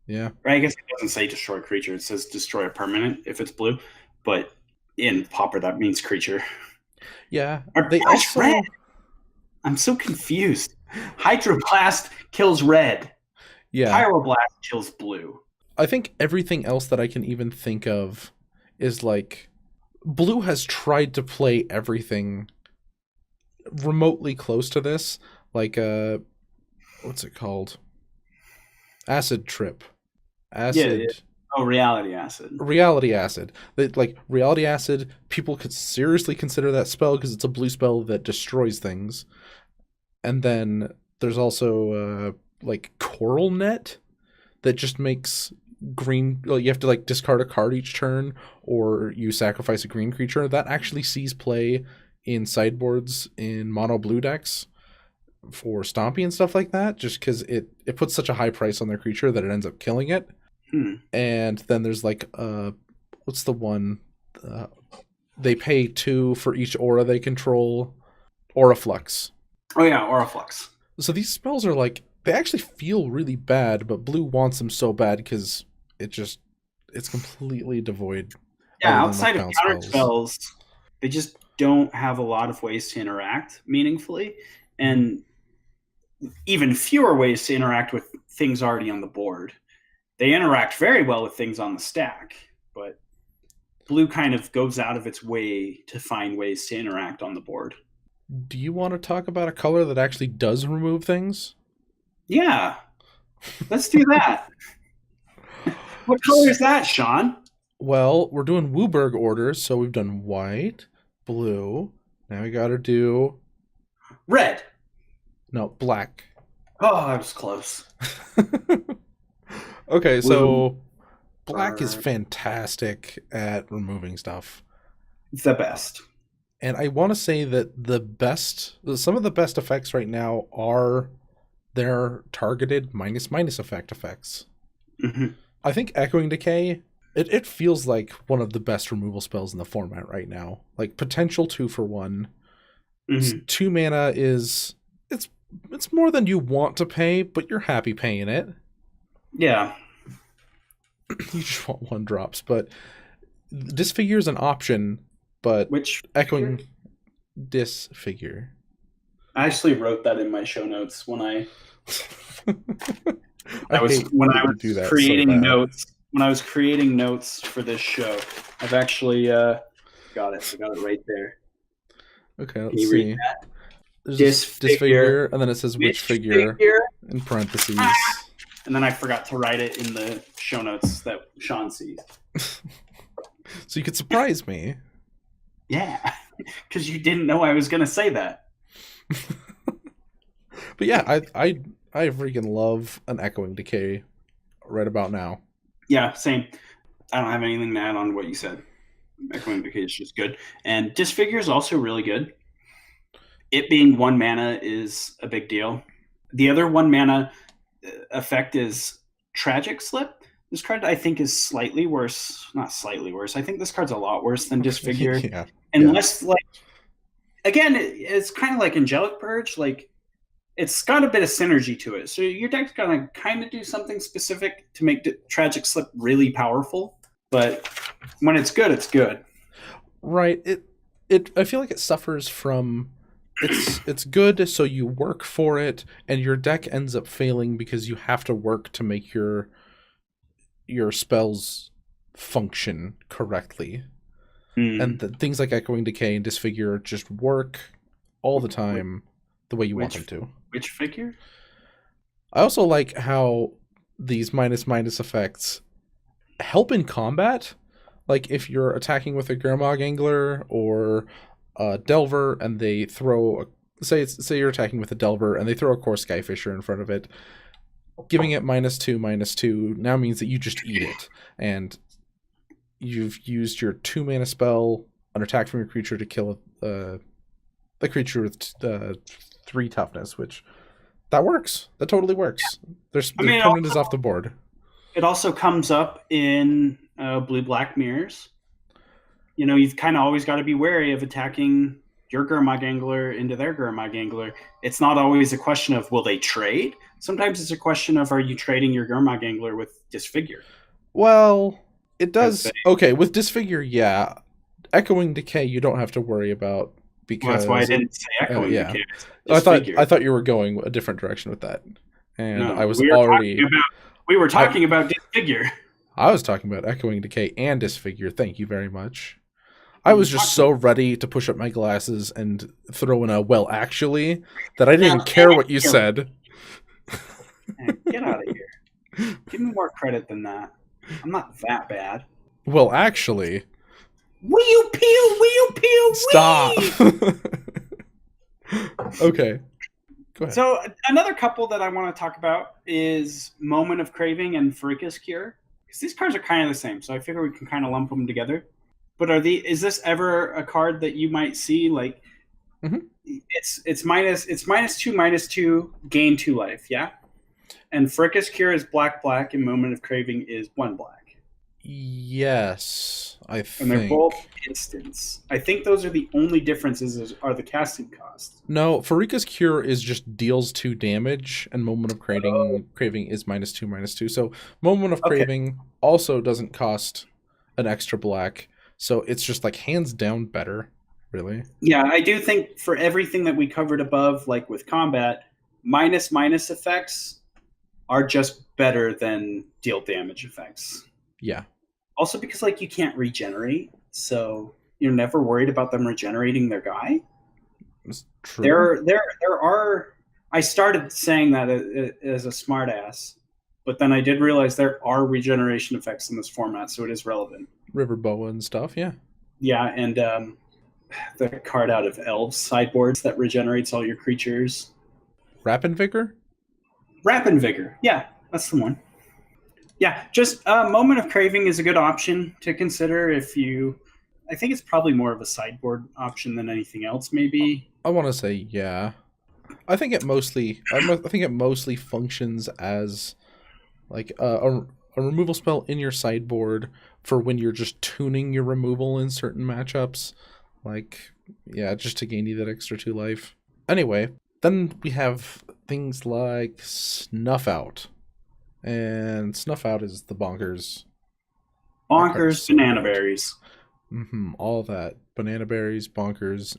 Yeah. Right, I guess it doesn't say destroy a creature. It says destroy a permanent if it's blue. But in Pauper, that means creature. Yeah. They also... red. I'm so confused. Hydroblast kills red. Yeah. Pyroblast kills blue. I think everything else that I can even think of is like... Blue has tried to play everything remotely close to this. Like, what's it called? Acid Trip. Acid. Yeah. Oh, Reality Acid. Reality Acid. Reality Acid, people could seriously consider that spell because it's a blue spell that destroys things. And then there's also Coral Net that just makes green... you have to discard a card each turn, or you sacrifice a green creature. That actually sees play in sideboards in mono blue decks for Stompy and stuff like that, just because it puts such a high price on their creature that it ends up killing it. And then there's what's the one? They pay 2 for each aura they control. Aura Flux. Oh yeah, Aura Flux. So these spells are they actually feel really bad, but blue wants them so bad because it's completely devoid. Yeah, outside of counter spells, they just don't have a lot of ways to interact meaningfully, and even fewer ways to interact with things already on the board. They interact very well with things on the stack, but blue kind of goes out of its way to find ways to interact on the board. Do you want to talk about a color that actually does remove things? Yeah, let's do that. What color is that, Sean? Well, we're doing Wooburg orders, so we've done white, blue. Now we got to do... red. No, black. Oh, I was close. Okay, so black is fantastic at removing stuff. It's the best. And I want to say that some of the best effects right now are their targeted minus effects. Mm-hmm. I think Echoing Decay, it feels like one of the best removal spells in the format right now. Like potential 2 for 1. Mm-hmm. 2 mana is... It's more than you want to pay, but you're happy paying it. Yeah. You just want 1 drops, but Disfigure is an option, but which Echoing Disfigure. I actually wrote that in my show notes when I was creating notes. When I was creating notes for this show, I've actually got it. I got it right there. Okay, let's see. There's Disfigure, and then it says which figure in parentheses. And then I forgot to write it in the show notes that Sean sees. So you could surprise me. Yeah, because you didn't know I was going to say that. But yeah, I freaking love an Echoing Decay right about now. Yeah, same. I don't have anything to add on to what you said. Echoing Decay is just good. And Disfigure is also really good. It being 1 mana is a big deal. The other 1 mana effect is Tragic Slip. This card, I think, is slightly worse. Not slightly worse. I think this card's a lot worse than Disfigure. Yeah. Unless, like, again, it's kind of like Angelic Purge. Like, it's got a bit of synergy to it. So your deck's going to kind of do something specific to make Tragic Slip really powerful. But when it's good, it's good. Right. I feel like it suffers from it's good, so you work for it, and your deck ends up failing because you have to work to make your spells function correctly. And things like Echoing Decay and Disfigure just work all the time the way you want them to. Which figure? I also like how these minus effects help in combat. Like if you're attacking with a Gurmag Angler or a Delver and they throw say you're attacking with a Delver and they throw a Core Skyfisher in front of it, giving it -2/-2 now means that you just eat it, and you've used your 2 mana spell, an attack from your creature, to kill a creature with 3 toughness, which that works. That totally works. The opponent is off the board. It also comes up in blue-black mirrors. You know, you've kind of always got to be wary of attacking your Gurmag Angler into their Gurmag Angler. It's not always a question of will they trade. Sometimes it's a question of are you trading your Gurmag Angler with Disfigure. Well, it does. Okay, with Disfigure, yeah. Echoing Decay, you don't have to worry about because that's why I didn't say Echoing Decay. I thought you were going a different direction with that, and no, I was we were talking about Disfigure. I was talking about Echoing Decay and Disfigure. Thank you very much. I was just so ready to push up my glasses and throw in a well, actually, that I didn't care what you said. Man, get out of here. Give me more credit than that. I'm not that bad. Well, actually. Will you peel? Stop. Okay. Go ahead. So another couple that I want to talk about is Moment of Craving and Fricas Cure. Because these cards are kind of the same, so I figure we can kind of lump them together. But is this ever a card that you might see like it's -2/-2, gain 2 life, yeah? And Fricas Cure is black, and Moment of Craving is 1 black. Yes, I think. And they're both instants. I think those are the only differences are the casting costs. No, Fricas Cure is just deals 2 damage, and Moment of Craving is -2/-2. So Moment of Craving also doesn't cost an extra black. So it's just like hands down better, really. Yeah, I do think for everything that we covered above, like with combat, minus effects are just better than deal damage effects. Yeah. Also because like you can't regenerate, so you're never worried about them regenerating their guy. It's true. There are. I started saying that as a smartass, but then I did realize there are regeneration effects in this format, so it is relevant. River Boa and stuff, yeah. Yeah, and the card out of Elves sideboards that regenerates all your creatures. Rapid Vigor? Rapid Vigor, yeah, that's the one. Yeah, just Moment of Craving is a good option to consider if you... I think it's probably more of a sideboard option than anything else, maybe. I want to say, yeah. I think it mostly functions as like a removal spell in your sideboard for when you're just tuning your removal in certain matchups. Like, yeah, just to gain you that extra 2 life. Anyway, then we have things like Snuff Out. And Snuff Out is the bonkers. Bonkers banana berries. All that. Banana berries, bonkers.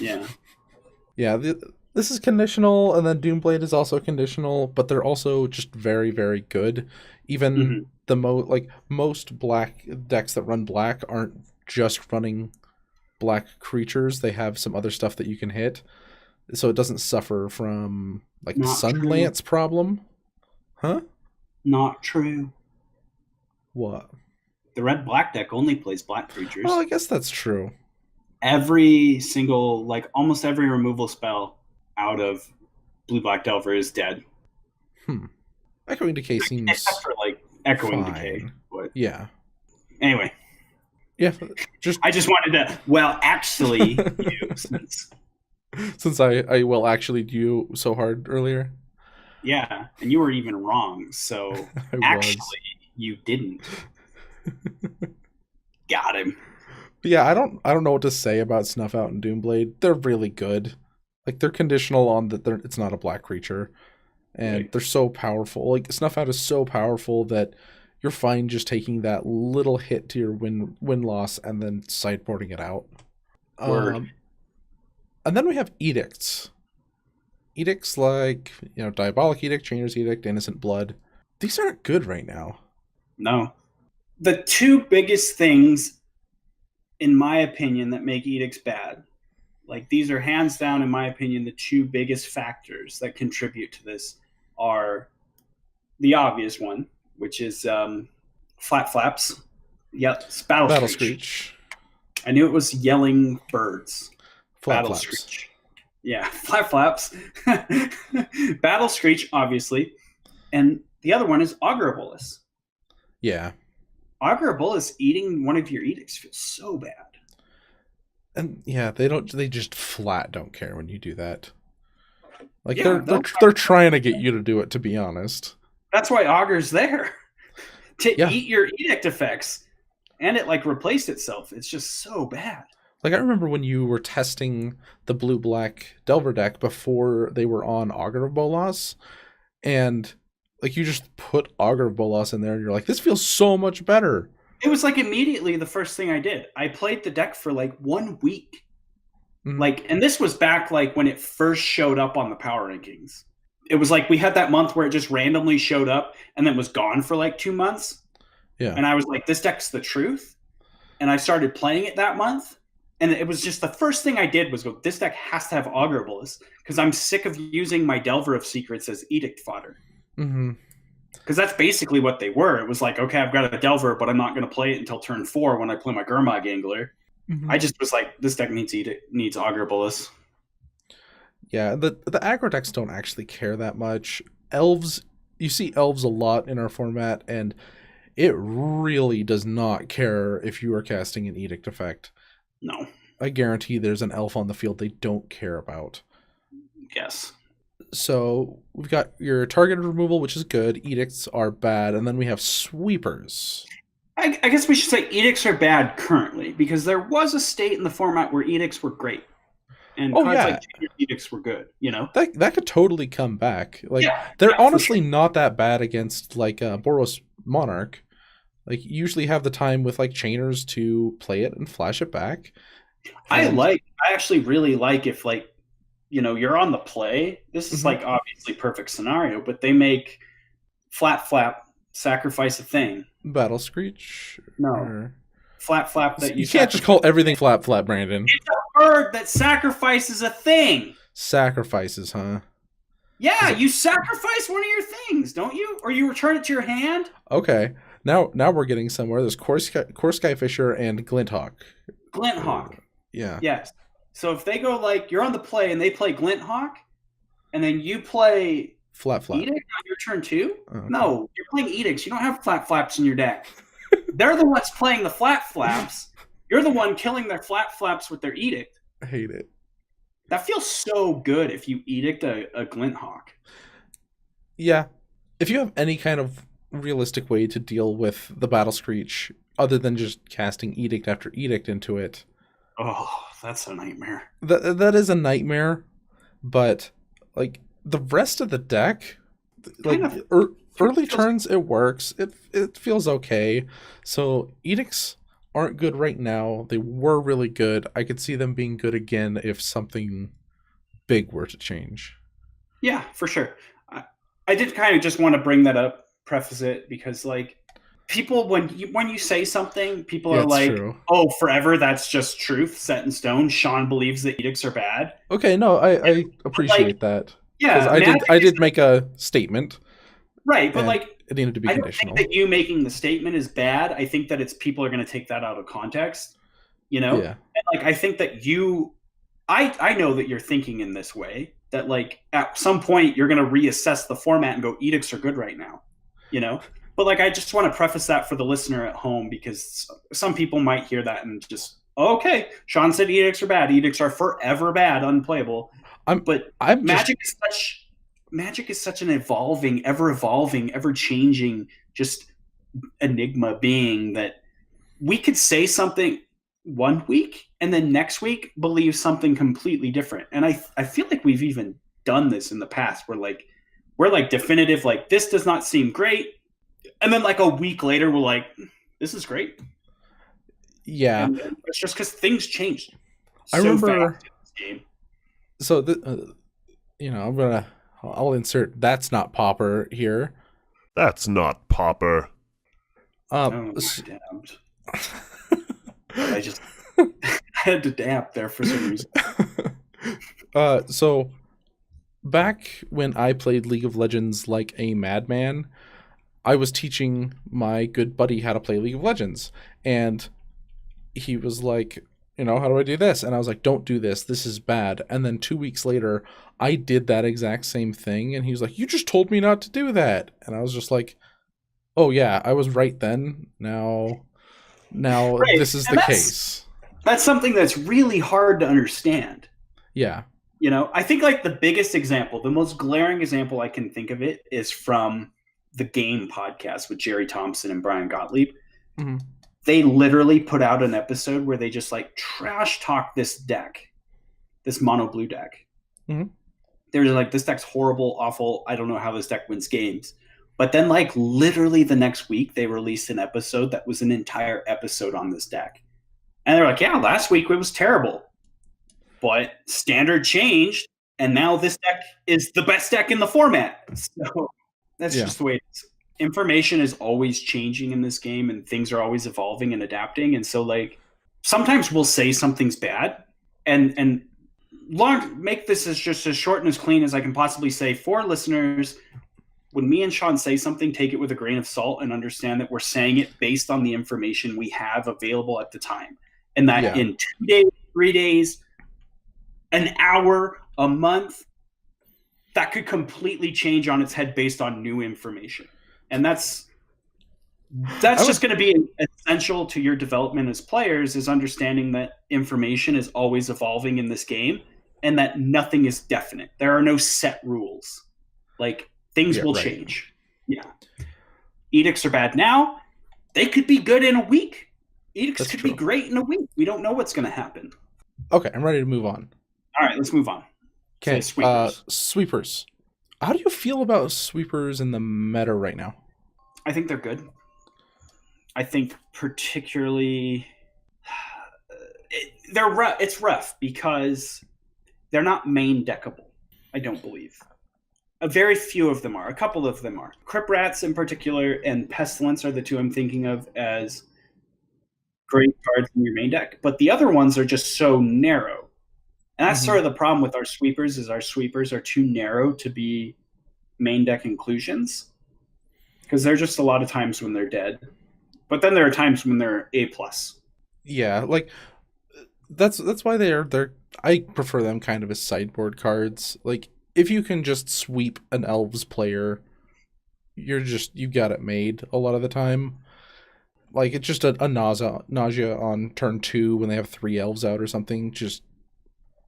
Yeah. Yeah, this is conditional, and then Doomblade is also conditional, but they're also just very, very good. Even most black decks that run black aren't just running black creatures. They have some other stuff that you can hit, so it doesn't suffer from like the Sunlance problem. Huh? Not true. What? The red-black deck only plays black creatures. Well, I guess that's true. Every single, like almost every removal spell out of Blue Black Delver is dead. Echoing Decay seems Except for like Echoing fine. Decay. But Yeah. anyway, Yeah. I just wanted to. Well, actually, since I will actually do so hard earlier. Yeah, and you were even wrong. So actually, you didn't. Got him. Yeah, I don't know what to say about Snuff Out and Doomblade. They're really good. Like, they're conditional on that it's not a black creature. And they're so powerful. Like, Snuff Out is so powerful that you're fine just taking that little hit to your win loss and then sideboarding it out. And then we have edicts. Edicts like, Diabolic Edict, Chainer's Edict, Innocent Blood. These aren't good right now. No. The two biggest things, in my opinion, that make edicts bad, like these are hands down, in my opinion, the two biggest factors that contribute to this are the obvious one, which is Flat Flaps. Yep, Battle Screech. I knew it was Yelling Birds. Battle Screech. Yeah, Flat Flaps. Battle Screech, obviously. And the other one is Augurobolus. Yeah. Augurobolus eating one of your edicts feels so bad. And yeah, they just flat don't care when you do that. Like, they're trying to get you to do it, to be honest. That's why Augur's there. To eat your edict effects. And it replaced itself. It's just so bad. Like, I remember when you were testing the blue-black Delver deck before they were on Augurobolus, and you just put Augurobolus in there, and you're like, this feels so much better. It was immediately the first thing I did. I played the deck for 1 week. Mm-hmm. And this was back when it first showed up on the power rankings. It was we had that month where it just randomly showed up and then was gone for 2 months. Yeah. And I was like, this deck's the truth. And I started playing it that month. And it was just the first thing I did was go, this deck has to have Augurobolus because I'm sick of using my Delver of Secrets as edict fodder. Mm-hmm. Because that's basically what they were. It was okay, I've got a Delver, but I'm not going to play it until turn 4 when I play my Gurmag Angler. Mm-hmm. I just was this deck needs Augurobolus. Yeah, the aggro decks don't actually care that much. Elves, you see elves a lot in our format, and it really does not care if you are casting an edict effect. No. I guarantee there's an elf on the field they don't care about. Yes. So we've got your targeted removal, which is good. Edicts are bad. And then we have sweepers. I guess we should say edicts are bad currently, because there was a state in the format where edicts were great. And edicts were good, That could totally come back. They're honestly not that bad against Boros Monarch. You usually have the time with chainers to play it and flash it back. And I actually really like if you're on the play. This is obviously perfect scenario, but they make Flat Flap sacrifice a thing. Battle Screech? No. Or... Flat Flap that you can't just call everything Flat Flap, Brandon. It's a bird that sacrifices a thing. Sacrifices, huh? Yeah, you sacrifice one of your things, don't you? Or you return it to your hand. Okay. Now we're getting somewhere. There's Core Skyfisher and Glinthawk. Glinthawk. Yeah. Yes. So if they go you're on the play and they play Glinthawk, and then you play Flat Flap Edict on your turn too? Oh, okay. No, you're playing Edicts. You don't have Flat Flaps in your deck. They're the ones playing the Flat Flaps. You're the one killing their Flat Flaps with their Edict. I hate it. That feels so good if you Edict a Glinthawk. Yeah. If you have any kind of realistic way to deal with the Battle Screech other than just casting Edict after Edict into it. Oh, that's a nightmare. That is a nightmare, but the rest of the deck, early turns it works. It feels okay. So edicts aren't good right now. They were really good. I could see them being good again if something big were to change. Yeah, for sure. I did kind of just want to bring that up, preface it, because people, when you say something, people are true. Oh, forever, that's just truth, set in stone. Sean believes that edicts are bad. Okay, no, I appreciate that. Yeah, I did make a statement. Right, but it needed to be conditional. I don't think that you making the statement is bad. I think that it's people are going to take that out of context. Yeah. And I think that I know that you're thinking in this way, that like at some point you're going to reassess the format and go, edicts are good right now, you know? But like, I just want to preface that for the listener at home, because some people might hear that and just, oh, okay, Sean said edicts are bad. Edicts are forever bad, unplayable. But Magic is such an evolving, ever changing, just enigma being that we could say something one week and then next week believe something completely different. And I feel like we've even done this in the past. We're like definitive, like this does not seem great. And then like a week later, we're like, this is great. Yeah. And it's just because things changed. I remember fast in this game. So I'll insert "That's not Popper" here. That's not Popper. I just had to dab there for some reason. So back when I played League of Legends like a madman, I was teaching my good buddy how to play League of Legends, and he was like, how do I do this? And I was like, don't do this. This is bad. And then 2 weeks later, I did that exact same thing. And he was like, you just told me not to do that. And I was just like, oh yeah, I was right then. Now right. This is the case. That's something that's really hard to understand. Yeah. I think like the biggest example, the most glaring example I can think of it is from the Game podcast with Jerry Thompson and Brian Gottlieb. Mm-hmm. They literally put out an episode where they just like trash talk this deck, this mono blue deck. Mm-hmm. They're like, this deck's horrible, awful. I don't know how this deck wins games. But then like literally the next week, they released an episode that was an entire episode on this deck. And they're like, yeah, last week it was terrible, but standard changed. And now this deck is the best deck in the format. So that's just the way it is. Information is always changing in this game, and things are always evolving and adapting. And so like sometimes we'll say something's bad and make this as just as short and as clean as I can possibly say for listeners. When me and Sean say something, take it with a grain of salt and understand that we're saying it based on the information we have available at the time. And that in 2 days, 3 days, an hour, a month, that could completely change on its head based on new information. And that's just going to be essential to your development as players, is understanding that information is always evolving in this game and that nothing is definite. There are no set rules. Like things will change. Yeah. Edicts are bad now. They could be good in a week. Edicts could be great in a week. We don't know what's going to happen. Okay, I'm ready to move on. All right, let's move on. Okay, sweepers. How do you feel about sweepers in the meta right now? I think they're good. I think particularly it's rough because they're not main deckable, I don't believe. A very few of them are. A couple of them are. Crypt Rats in particular and Pestilence are the two I'm thinking of as great cards in your main deck. But the other ones are just so narrow. And that's sort of the problem with our sweepers, is our sweepers are too narrow to be main deck inclusions. Because there are just a lot of times when they're dead. But then there are times when they're A+. Yeah, like that's why they're I prefer them kind of as sideboard cards. Like if you can just sweep an Elves player, you got it made a lot of the time. Like it's just a nausea on turn 2 when they have 3 Elves out or something.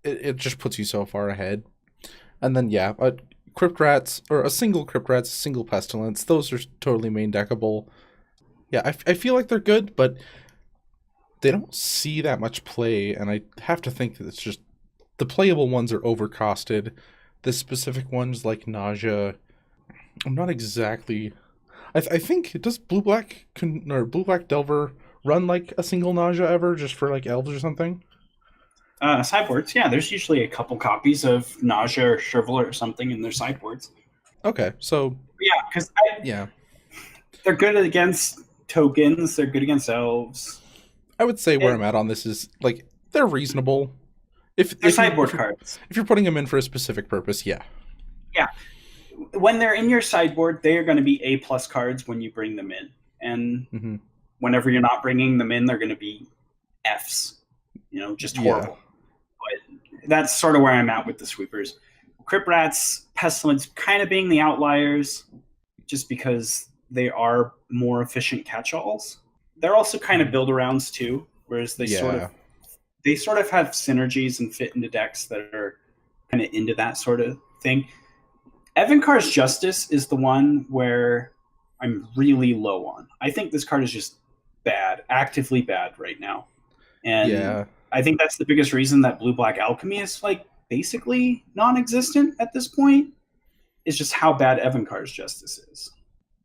It just puts you so far ahead. And then Crypt Rats, or a single Crypt Rats, a single Pestilence, those are totally main deckable. Yeah, I feel like they're good, but they don't see that much play, and I have to think that it's just the playable ones are overcosted. The specific ones like Nausea, I'm not exactly. I think, does Blue Black Delver run like a single Nausea ever, just for like Elves or something? Sideboards, yeah. There's usually a couple copies of Nausea or Shriveler or something in their sideboards. Okay, so yeah, because they're good against tokens. They're good against Elves. I would say where I'm at on this is like they're reasonable. They're sideboard cards. If you're putting them in for a specific purpose, yeah. When they're in your sideboard, they are going to be A+ cards when you bring them in, and whenever you're not bringing them in, they're going to be Fs. Just horrible. But that's sort of where I'm at with the sweepers. Crypt Rats, Pestilence kind of being the outliers just because they are more efficient catch-alls. They're also kind of build-arounds too, whereas they sort of have synergies and fit into decks that are kind of into that sort of thing. Evankar's Justice is the one where I'm really low on. I think this card is just bad, actively bad right now. And I think that's the biggest reason that Blue-Black Alchemy is like basically non-existent at this point, is just how bad Evankar's Justice is.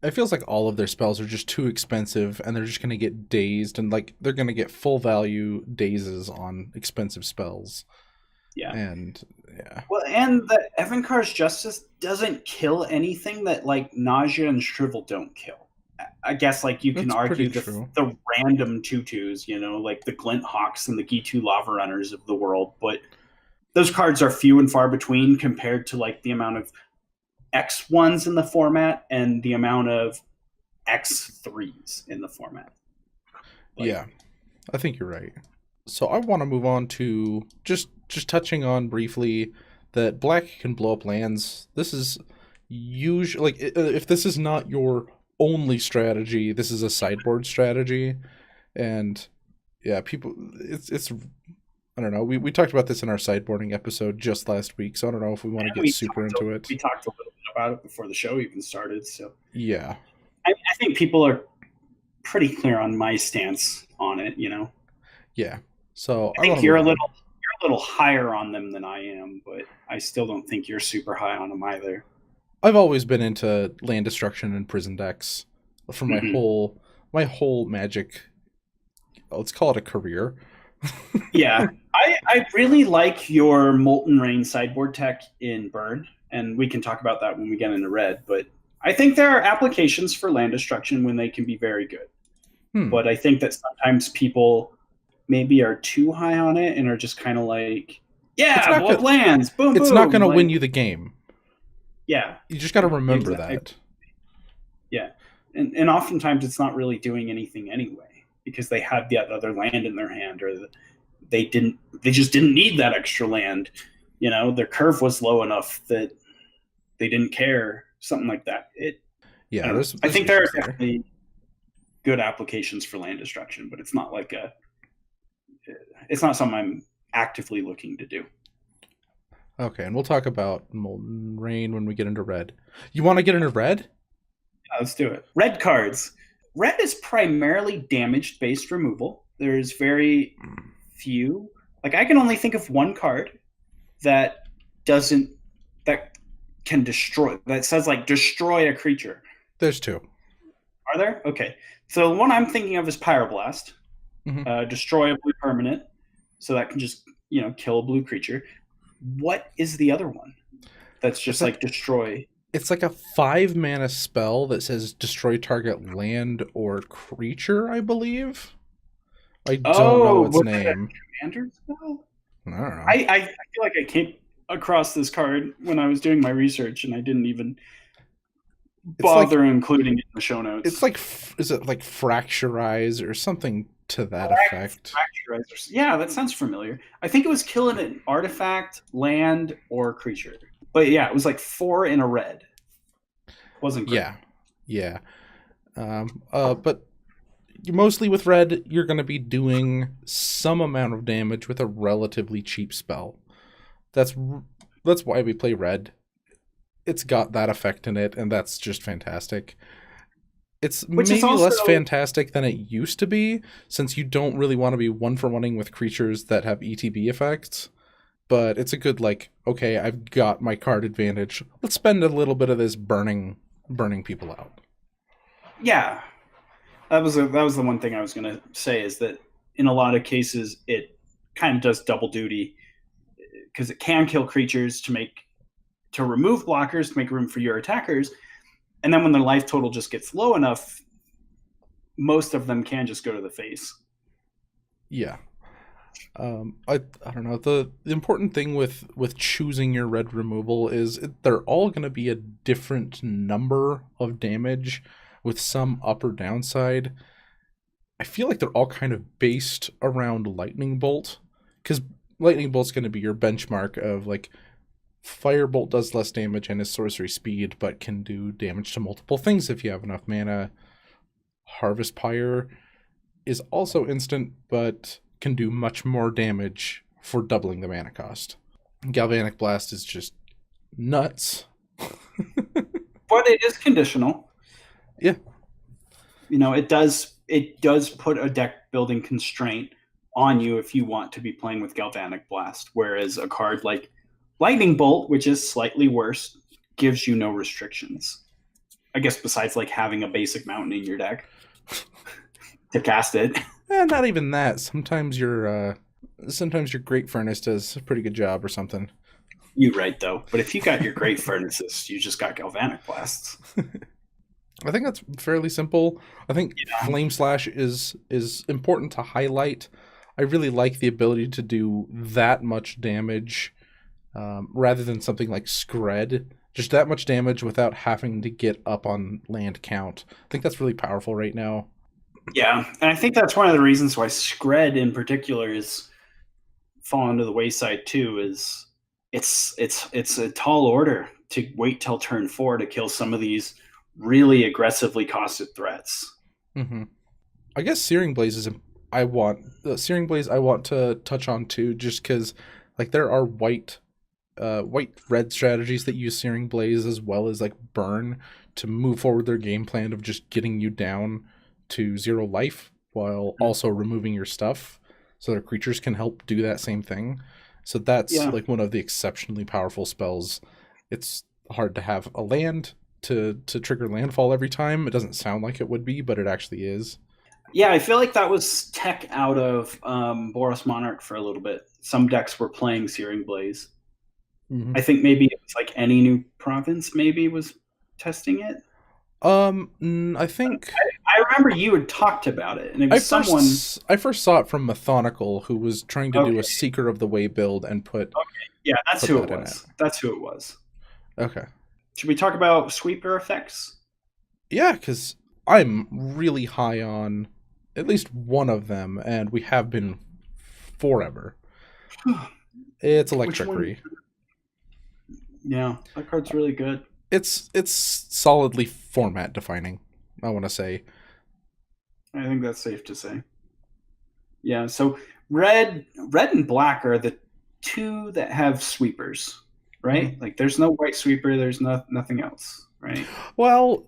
It feels like all of their spells are just too expensive, and they're just going to get dazed, and like they're going to get full value dazes on expensive spells. Yeah. And well, and the Evankar's Justice doesn't kill anything that like Nausea and Shrivel don't kill. I guess like you can argue the random tutus, you know, like the Glint Hawks and the Gitu Lava Runners of the world, but those cards are few and far between compared to like the amount of X1s in the format and the amount of X3s in the format. Like, yeah, I think you're right. So I want to move on to just touching on briefly that black can blow up lands. This is usually like if this is not your only strategy, this is a sideboard strategy. And yeah, people, it's I don't know. We talked about this in our sideboarding episode just last week, so I don't know if we want to get super into it. We talked a little bit about it before the show even started. So yeah, I think people are pretty clear on my stance on it. You know. Yeah. So I think you're a little higher on them than I am, but I still don't think you're super high on them either. I've always been into land destruction and prison decks for my whole Magic. Let's call it a career. Yeah, I really like your Molten Rain sideboard tech in Burn, and we can talk about that when we get into Red. But I think there are applications for land destruction when they can be very good. But I think that sometimes people maybe are too high on it and are just kind of like, yeah, blow up lands, boom, it's not going to win you the game. Yeah. You just got to remember that. Yeah. And oftentimes it's not really doing anything anyway because they had that other land in their hand, or they just didn't need that extra land. You know, their curve was low enough that they didn't care, something like that. I think there are definitely good applications for land destruction, but it's not like it's not something I'm actively looking to do. Okay, and we'll talk about Molten Rain when we get into Red. You want to get into Red? Yeah, let's do it. Red cards. Red is primarily damage-based removal. There's very few. Like, I can only think of one card that can destroy, that says, like, destroy a creature. There's two. Are there? Okay. So the one I'm thinking of is Pyroblast. Destroy a blue permanent. So that can just, kill a blue creature. What is the other one? That's just like destroy. It's like a 5-mana spell that says destroy target land or creature, I believe. I don't know its name. Commander spell? I don't know. I feel like I came across this card when I was doing my research and I didn't even bother including it in the show notes. It's like, is it like Fracturize or something to that effect? Fracturize. Yeah, that sounds familiar. I think it was killing an artifact, land, or creature. But yeah, it was like 4 in a red. Wasn't great. Yeah. But mostly with red, you're going to be doing some amount of damage with a relatively cheap spell. That's why we play red. It's got that effect in it, and that's just fantastic. It's maybe less fantastic than it used to be, since you don't really want to be 1-for-1ing with creatures that have ETB effects. But it's a good, okay, I've got my card advantage. Let's spend a little bit of this burning people out. Yeah. That was the one thing I was going to say, is that in a lot of cases, it kind of does double duty, because it can kill creatures to remove blockers, to make room for your attackers. And then when their life total just gets low enough, most of them can just go to the face. Yeah. I don't know. The important thing with choosing your red removal is they're all going to be a different number of damage with some up or downside. I feel like they're all kind of based around Lightning Bolt, because Lightning Bolt's going to be your benchmark of Firebolt does less damage and is sorcery speed, but can do damage to multiple things if you have enough mana. Harvest Pyre is also instant, but can do much more damage for doubling the mana cost. Galvanic Blast is just nuts. But it is conditional. Yeah. It does put a deck building constraint on you if you want to be playing with Galvanic Blast, whereas a card like Lightning Bolt, which is slightly worse, gives you no restrictions. I guess besides like having a basic mountain in your deck to cast it. Not even that. Sometimes your Great Furnace does a pretty good job or something. You're right, though. But if you got your Great Furnaces, you just got Galvanic Blasts. I think that's fairly simple. I think Flame Slash is important to highlight. I really like the ability to do that much damage rather than something like Scred. Just that much damage without having to get up on land count. I think that's really powerful right now. Yeah, and I think that's one of the reasons why Scred in particular is fallen to the wayside too. Is it's a tall order to wait till turn 4 to kill some of these really aggressively costed threats. Mm-hmm. I guess Searing Blaze I want to touch on too, just because like there are white red strategies that use Searing Blaze as well as like Burn to move forward their game plan of just getting you down to 0 life while also removing your stuff, so their creatures can help do that same thing. So that's like one of the exceptionally powerful spells. It's hard to have a land to trigger landfall every time. It doesn't sound like it would be, but it actually is. Yeah, I feel like that was tech out of Boros Monarch for a little bit. Some decks were playing Searing Blaze. Mm-hmm. I think maybe it was like any new province maybe was testing it. I think I remember you had talked about it, and it was I first saw it from Methonical, who was trying to do a Seeker of the Way build and put. Okay, yeah, that's who it was. That's who it was. Okay. Should we talk about sweeper effects? Yeah, because I'm really high on at least one of them, and we have been forever. It's Electricity. Yeah, that card's really good. It's solidly format defining, I want to say. I think that's safe to say. Yeah, so red and black are the two that have sweepers, right? Mm-hmm. Like there's no white sweeper, there's nothing else, right? Well,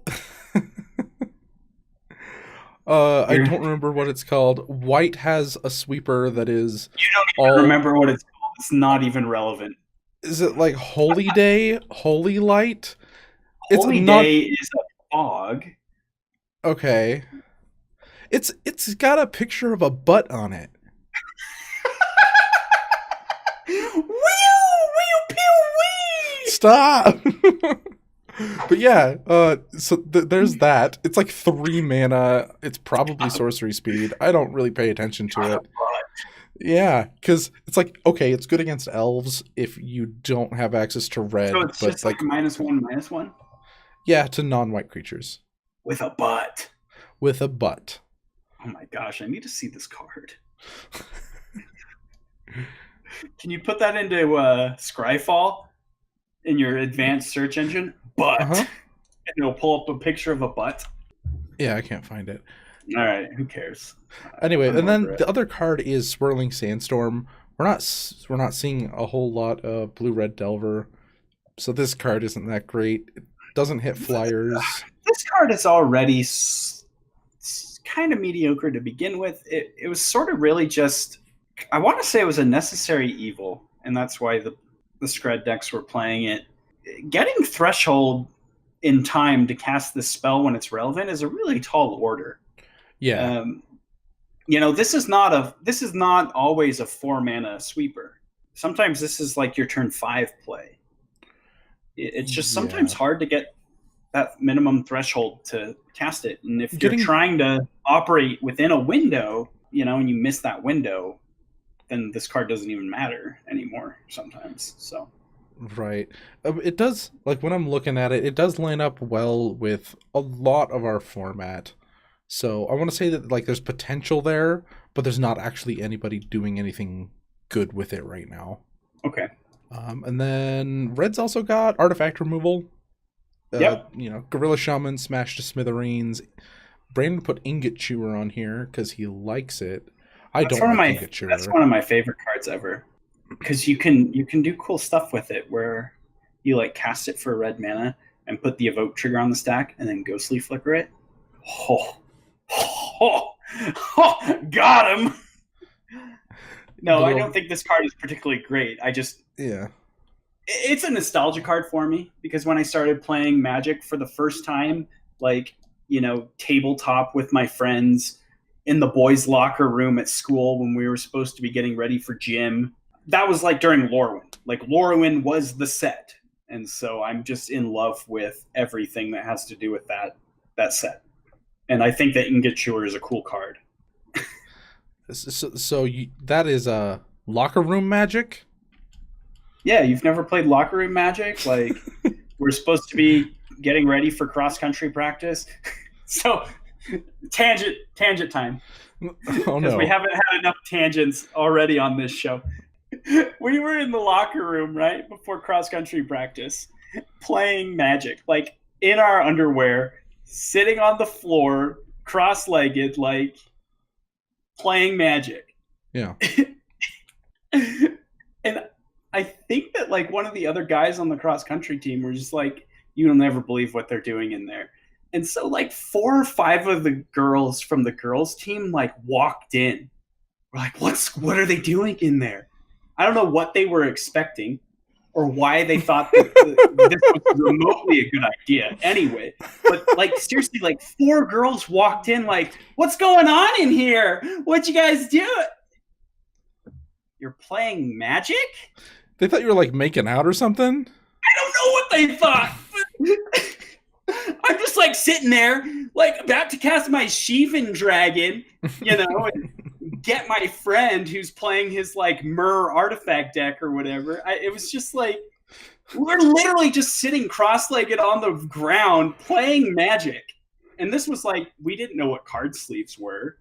I don't remember what it's called. White has a sweeper that is... You don't even remember what it's called. It's not even relevant. Is it like Holy Day? Holy Light? Holy Day is a fog. Okay. It's got a picture of a butt on it. Stop! But yeah, so there's that. It's like 3 mana. It's probably sorcery speed. I don't really pay attention to it. Yeah, because it's like, okay, it's good against elves if you don't have access to red. So it's just like -1/-1? Yeah, to non-white creatures. With a butt. With a butt. Oh my gosh, I need to see this card. Can you put that into Scryfall in your advanced search engine? Butt. And it'll pull up a picture of a butt. Yeah, I can't find it. All right, who cares? Anyway, and then the other card is Swirling Sandstorm. We're not seeing a whole lot of Blue-Red Delver, so this card isn't that great. It doesn't hit flyers. This card is already kind of mediocre to begin with. It was sort of really just, I want to say it was a necessary evil, and that's why the Scred decks were playing it. Getting Threshold in time to cast this spell when it's relevant is a really tall order. Yeah. This is not always a 4-mana sweeper. Sometimes this is like your turn 5 play. It's just sometimes hard to get that minimum threshold to cast it. And if you're trying to operate within a window, and you miss that window, then this card doesn't even matter anymore sometimes. So. Right. It does, like when I'm looking at it, it does line up well with a lot of our format. So I want to say that like there's potential there, but there's not actually anybody doing anything good with it right now. Okay. And then Red's also got artifact removal. Yep. Gorilla Shaman, Smash to Smithereens. Brandon put Ingot Chewer on here because he likes it. Ingot Chewer. That's one of my favorite cards ever. Because you can do cool stuff with it where you like cast it for a red mana and put the evoke trigger on the stack and then Ghostly Flicker it. Got him! No, I don't think this card is particularly great. It's a nostalgia card for me because when I started playing Magic for the first time, tabletop with my friends in the boys' locker room at school when we were supposed to be getting ready for gym, that was like during Lorwyn. Like Lorwyn was the set. And so I'm just in love with everything that has to do with that set. And I think that Ingot Chewer is a cool card. So that is locker room Magic? Yeah, you've never played locker room Magic? Like, we're supposed to be getting ready for cross-country practice. So, tangent time. Oh, no. Because we haven't had enough tangents already on this show. We were in the locker room, right, before cross-country practice, playing Magic. Like, in our underwear, sitting on the floor, cross-legged, like, playing Magic. Yeah. And I think that like one of the other guys on the cross country team were just like, you'll never believe what they're doing in there. And so like 4 or 5 of the girls from the girls team like walked in. We're like, what are they doing in there? I don't know what they were expecting or why they thought that this was remotely a good idea anyway. But like seriously, like 4 girls walked in like, what's going on in here? What'd you guys do? You're playing Magic? They thought you were like making out or something? I don't know what they thought. I'm just like sitting there, like about to cast my Sheevan Dragon, and get my friend who's playing his like Myr artifact deck or whatever. It was just like, we're literally just sitting cross-legged on the ground playing Magic. And this was like, we didn't know what card sleeves were.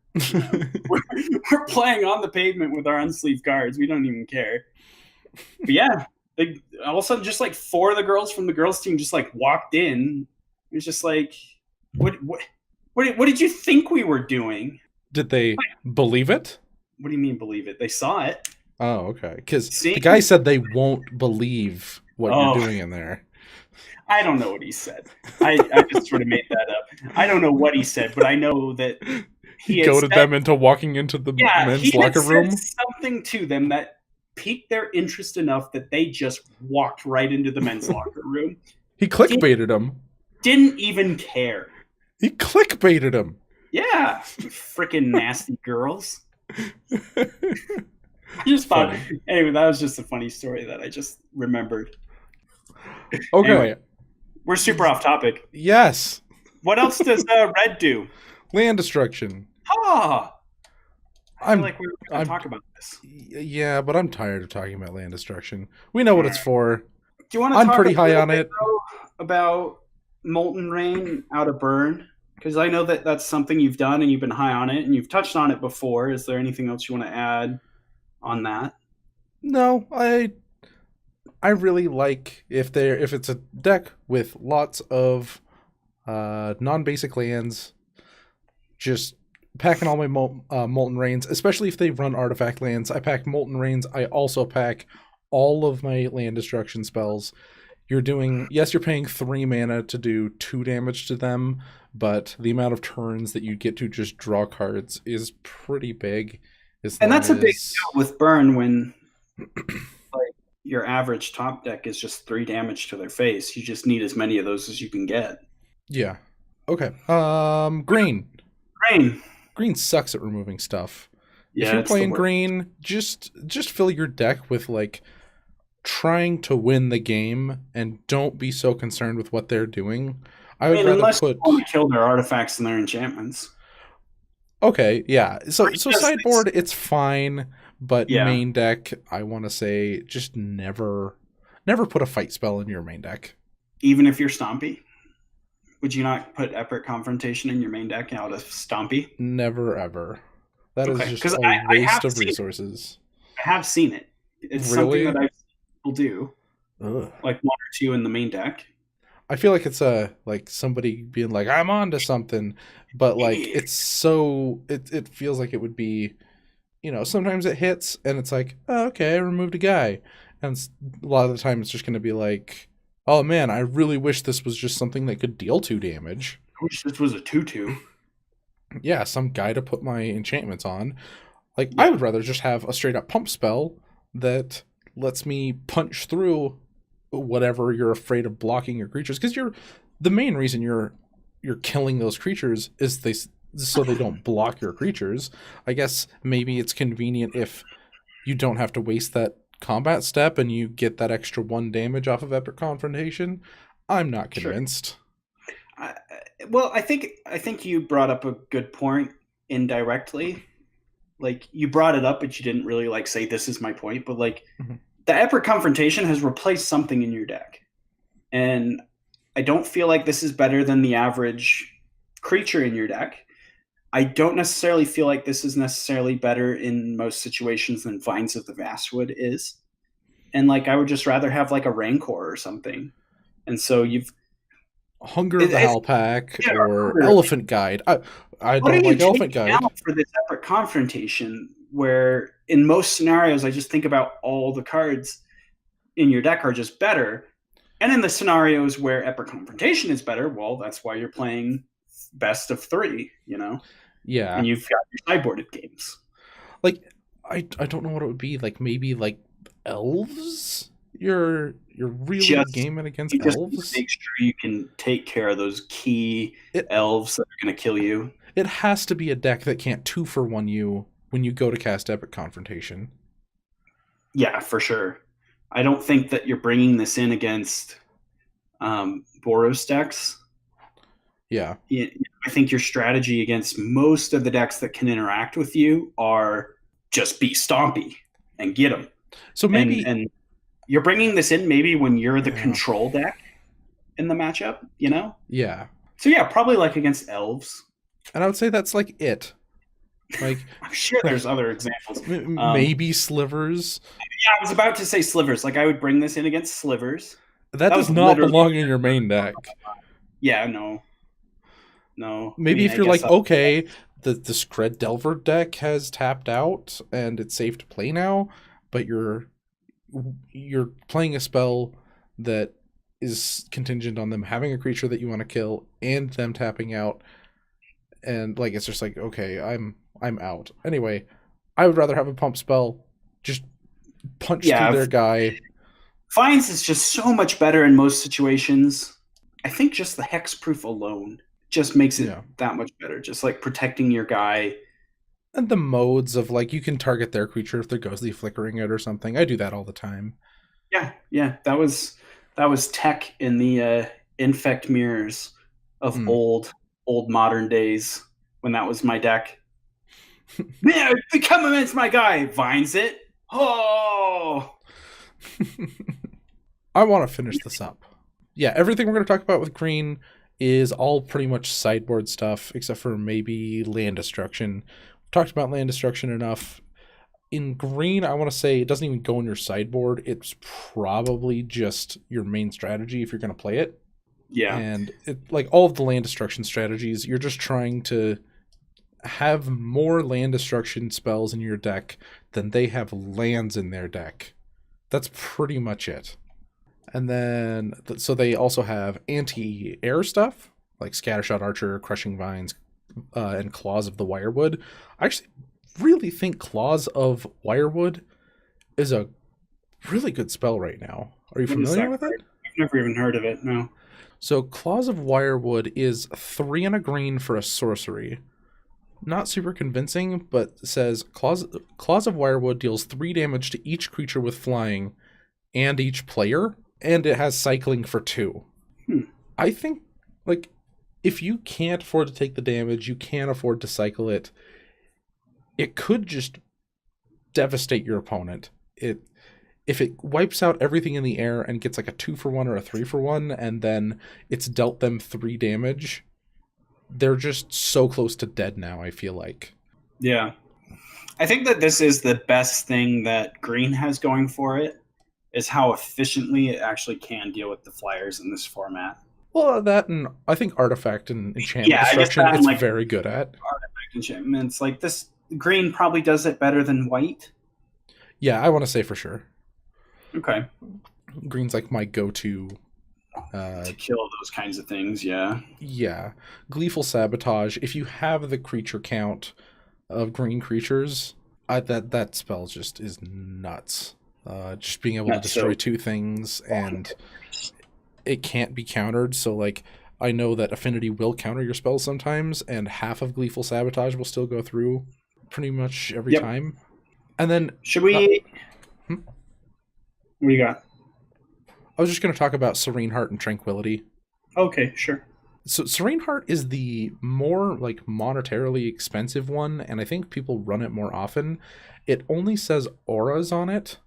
We're playing on the pavement with our unsleeved cards. We don't even care. But yeah, all of a sudden, just like 4 of the girls from the girls team just like walked in. It was just like, what did you think we were doing? Did they believe it? What do you mean believe it? They saw it. Oh, okay. Because the guy said they won't believe what you're doing in there. I don't know what he said. I just sort of made that up. I don't know what he said, but I know that he goaded them into walking into the men's locker room. Something to them that piqued their interest enough that they just walked right into the men's locker room. He clickbaited them. Didn't even care. He clickbaited them. Yeah, freaking nasty girls. Just thought. Anyway, that was just a funny story that I just remembered. Okay. Anyway, we're super off topic. Yes. What else does Red do? Land destruction. I feel like we were going to talk about this. Yeah, but I'm tired of talking about land destruction. We know what it's for. Do you want to I'm pretty high on it. About Molten Rain out of Burn? Because I know that that's something you've done and you've been high on it and you've touched on it before. Is there anything else you want to add on that? No, I really like if it's a deck with lots of non-basic lands, just packing all my Molten Rains, especially if they run artifact lands. I pack Molten Rains. I also pack all of my land destruction spells. You're paying 3 mana to do 2 damage to them, but the amount of turns that you get to just draw cards is pretty big. And that's a big deal with Burn when like your average top deck is just 3 damage to their face. You just need as many of those as you can get. Yeah. Okay. Green. Green sucks at removing stuff. Yeah, if you're playing green, just fill your deck with like trying to win the game and don't be so concerned with what they're doing. I would rather put kill their artifacts and their enchantments. Okay, yeah. So sideboard, it's fine, but main deck, I want to say, just never put a fight spell in your main deck. Even if you're Stompy? Would you not put Epic Confrontation in your main deck out of Stompy? Never, ever. That is just a waste of resources. I have seen it. It's something that will do, Ugh. like 1 or 2 in the main deck. I feel like it's like somebody being like, I'm on to something, but like it's so it feels like it would be, sometimes it hits and it's like, oh, okay, I removed a guy. And a lot of the time it's just going to be like, oh man, I really wish this was just something that could deal 2 damage. I wish this was a 2/2. Yeah, some guy to put my enchantments on. Like, I would rather just have a straight up pump spell that lets me punch through whatever you're afraid of blocking your creatures. Because the main reason you're killing those creatures is so they don't block your creatures. I guess maybe it's convenient if you don't have to waste that combat step and you get that extra 1 damage off of Epic Confrontation. I'm not convinced. Sure. Well, I think you brought up a good point indirectly. Like, you brought it up, but you didn't really like say this is my point. But like, the Epic Confrontation has replaced something in your deck, and I don't feel like this is better than the average creature in your deck. I don't necessarily feel like this is necessarily better in most situations than Vines of the Vastwood is. And like, I would just rather have like a Rancor or something. And so you've Hunger of the Halpack or Elephant Guide. I don't like Elephant Guide. For this Epic Confrontation, where in most scenarios I just think about all the cards in your deck are just better. And in the scenarios where Epic Confrontation is better, well, that's why you're playing best of 3, Yeah. And you've got your sideboarded games. Like, I don't know what it would be. Like, maybe like elves? You're really gaming against elves? Just make sure you can take care of those key elves that are going to kill you. It has to be a deck that can't 2-for-1 you when you go to cast Epic Confrontation. Yeah, for sure. I don't think that you're bringing this in against Boros decks. Yeah. I think your strategy against most of the decks that can interact with you are just be stompy and get them. So maybe... And you're bringing this in maybe when you're the control deck in the matchup, Yeah. So yeah, probably like against elves. And I would say that's like it. Like, I'm sure there's other examples. Maybe slivers. Yeah, I was about to say slivers. Like, I would bring this in against slivers. That does not belong in your main deck. Yeah, no. Maybe if you're like, okay, the Skred Delver deck has tapped out and it's safe to play now, but you're playing a spell that is contingent on them having a creature that you want to kill and them tapping out, and like, it's just like, okay, I'm out. Anyway, I would rather have a pump spell, just punch through their guy. Vines is just so much better in most situations. I think just the hexproof alone just makes it that much better. Just like protecting your guy. And the modes of like, you can target their creature if they're ghostly flickering it or something. I do that all the time. Yeah. That was tech in the infect mirrors of old modern days when that was my deck. Yeah, come against my guy. Vines it. Oh. I want to finish this up. Yeah, everything we're going to talk about with green is all pretty much sideboard stuff, except for maybe land destruction. We've talked about land destruction enough. In green, I want to say it doesn't even go in your sideboard. It's probably just your main strategy if you're going to play it. Yeah. And like all of the land destruction strategies, you're just trying to have more land destruction spells in your deck than they have lands in their deck. That's pretty much it. And then, so they also have anti-air stuff, like Scattershot Archer, Crushing Vines, and Claws of the Wirewood. I actually really think Claws of Wirewood is a really good spell right now. Are you familiar with it? I've never even heard of it, no. So Claws of Wirewood is 3 and a green for a sorcery. Not super convincing, but says Claws of Wirewood deals 3 damage to each creature with flying and each player. And it has cycling for 2. I think, like, if you can't afford to take the damage, you can't afford to cycle it, it could just devastate your opponent. If it wipes out everything in the air and gets like a 2-for-1 or a 3-for-1, and then it's dealt them 3 damage, they're just so close to dead now, I feel like. Yeah. I think that this is the best thing that green has going for it. is how efficiently it actually can deal with the flyers in this format. Well, that and I think artifact and enchantment Yeah, I guess destruction that it's and, very good at. Artifact enchantments, like this green probably does it better than white. Yeah, I want to say for sure. Okay. Green's like my go-to. To kill those kinds of things, yeah. Yeah. Gleeful Sabotage, if you have the creature count of green creatures, that spell just is nuts. Just being able to destroy two things, and it can't be countered, so like I know that Affinity will counter your spells sometimes, and half of Gleeful Sabotage will still go through pretty much every time. And then should we what do you got? I was just going to talk about Serene Heart and Tranquility. Okay, sure. So Serene Heart is the more like monetarily expensive one, and I think people run it more often. It only says auras on it.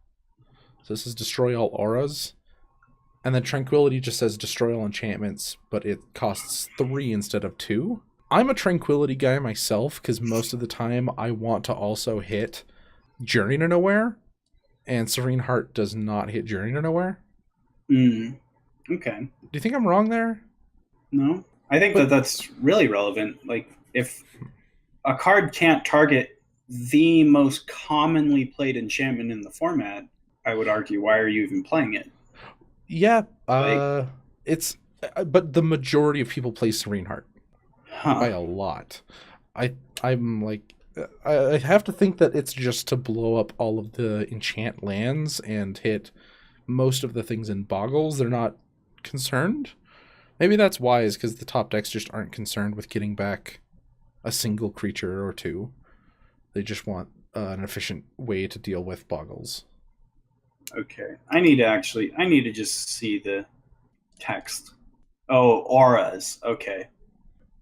So this is destroy all auras. And then Tranquility just says destroy all enchantments, but it costs 3 instead of 2. I'm a Tranquility guy myself, because most of the time I want to also hit Journey to Nowhere, and Serene Heart does not hit Journey to Nowhere. Okay. Do you think I'm wrong there? No. I think that's really relevant. Like, if a card can't target the most commonly played enchantment in the format, I would argue, why are you even playing it? Yeah, it's... But the majority of people play Serene Heart. By a lot. I'm like... I have to think that it's just to blow up all of the enchant lands and hit most of the things in Boggles. They're not concerned. Maybe that's wise, because the top decks just aren't concerned with getting back a single creature or two. They just want an efficient way to deal with Boggles. Okay. I need to just see the text. Oh, auras. Okay.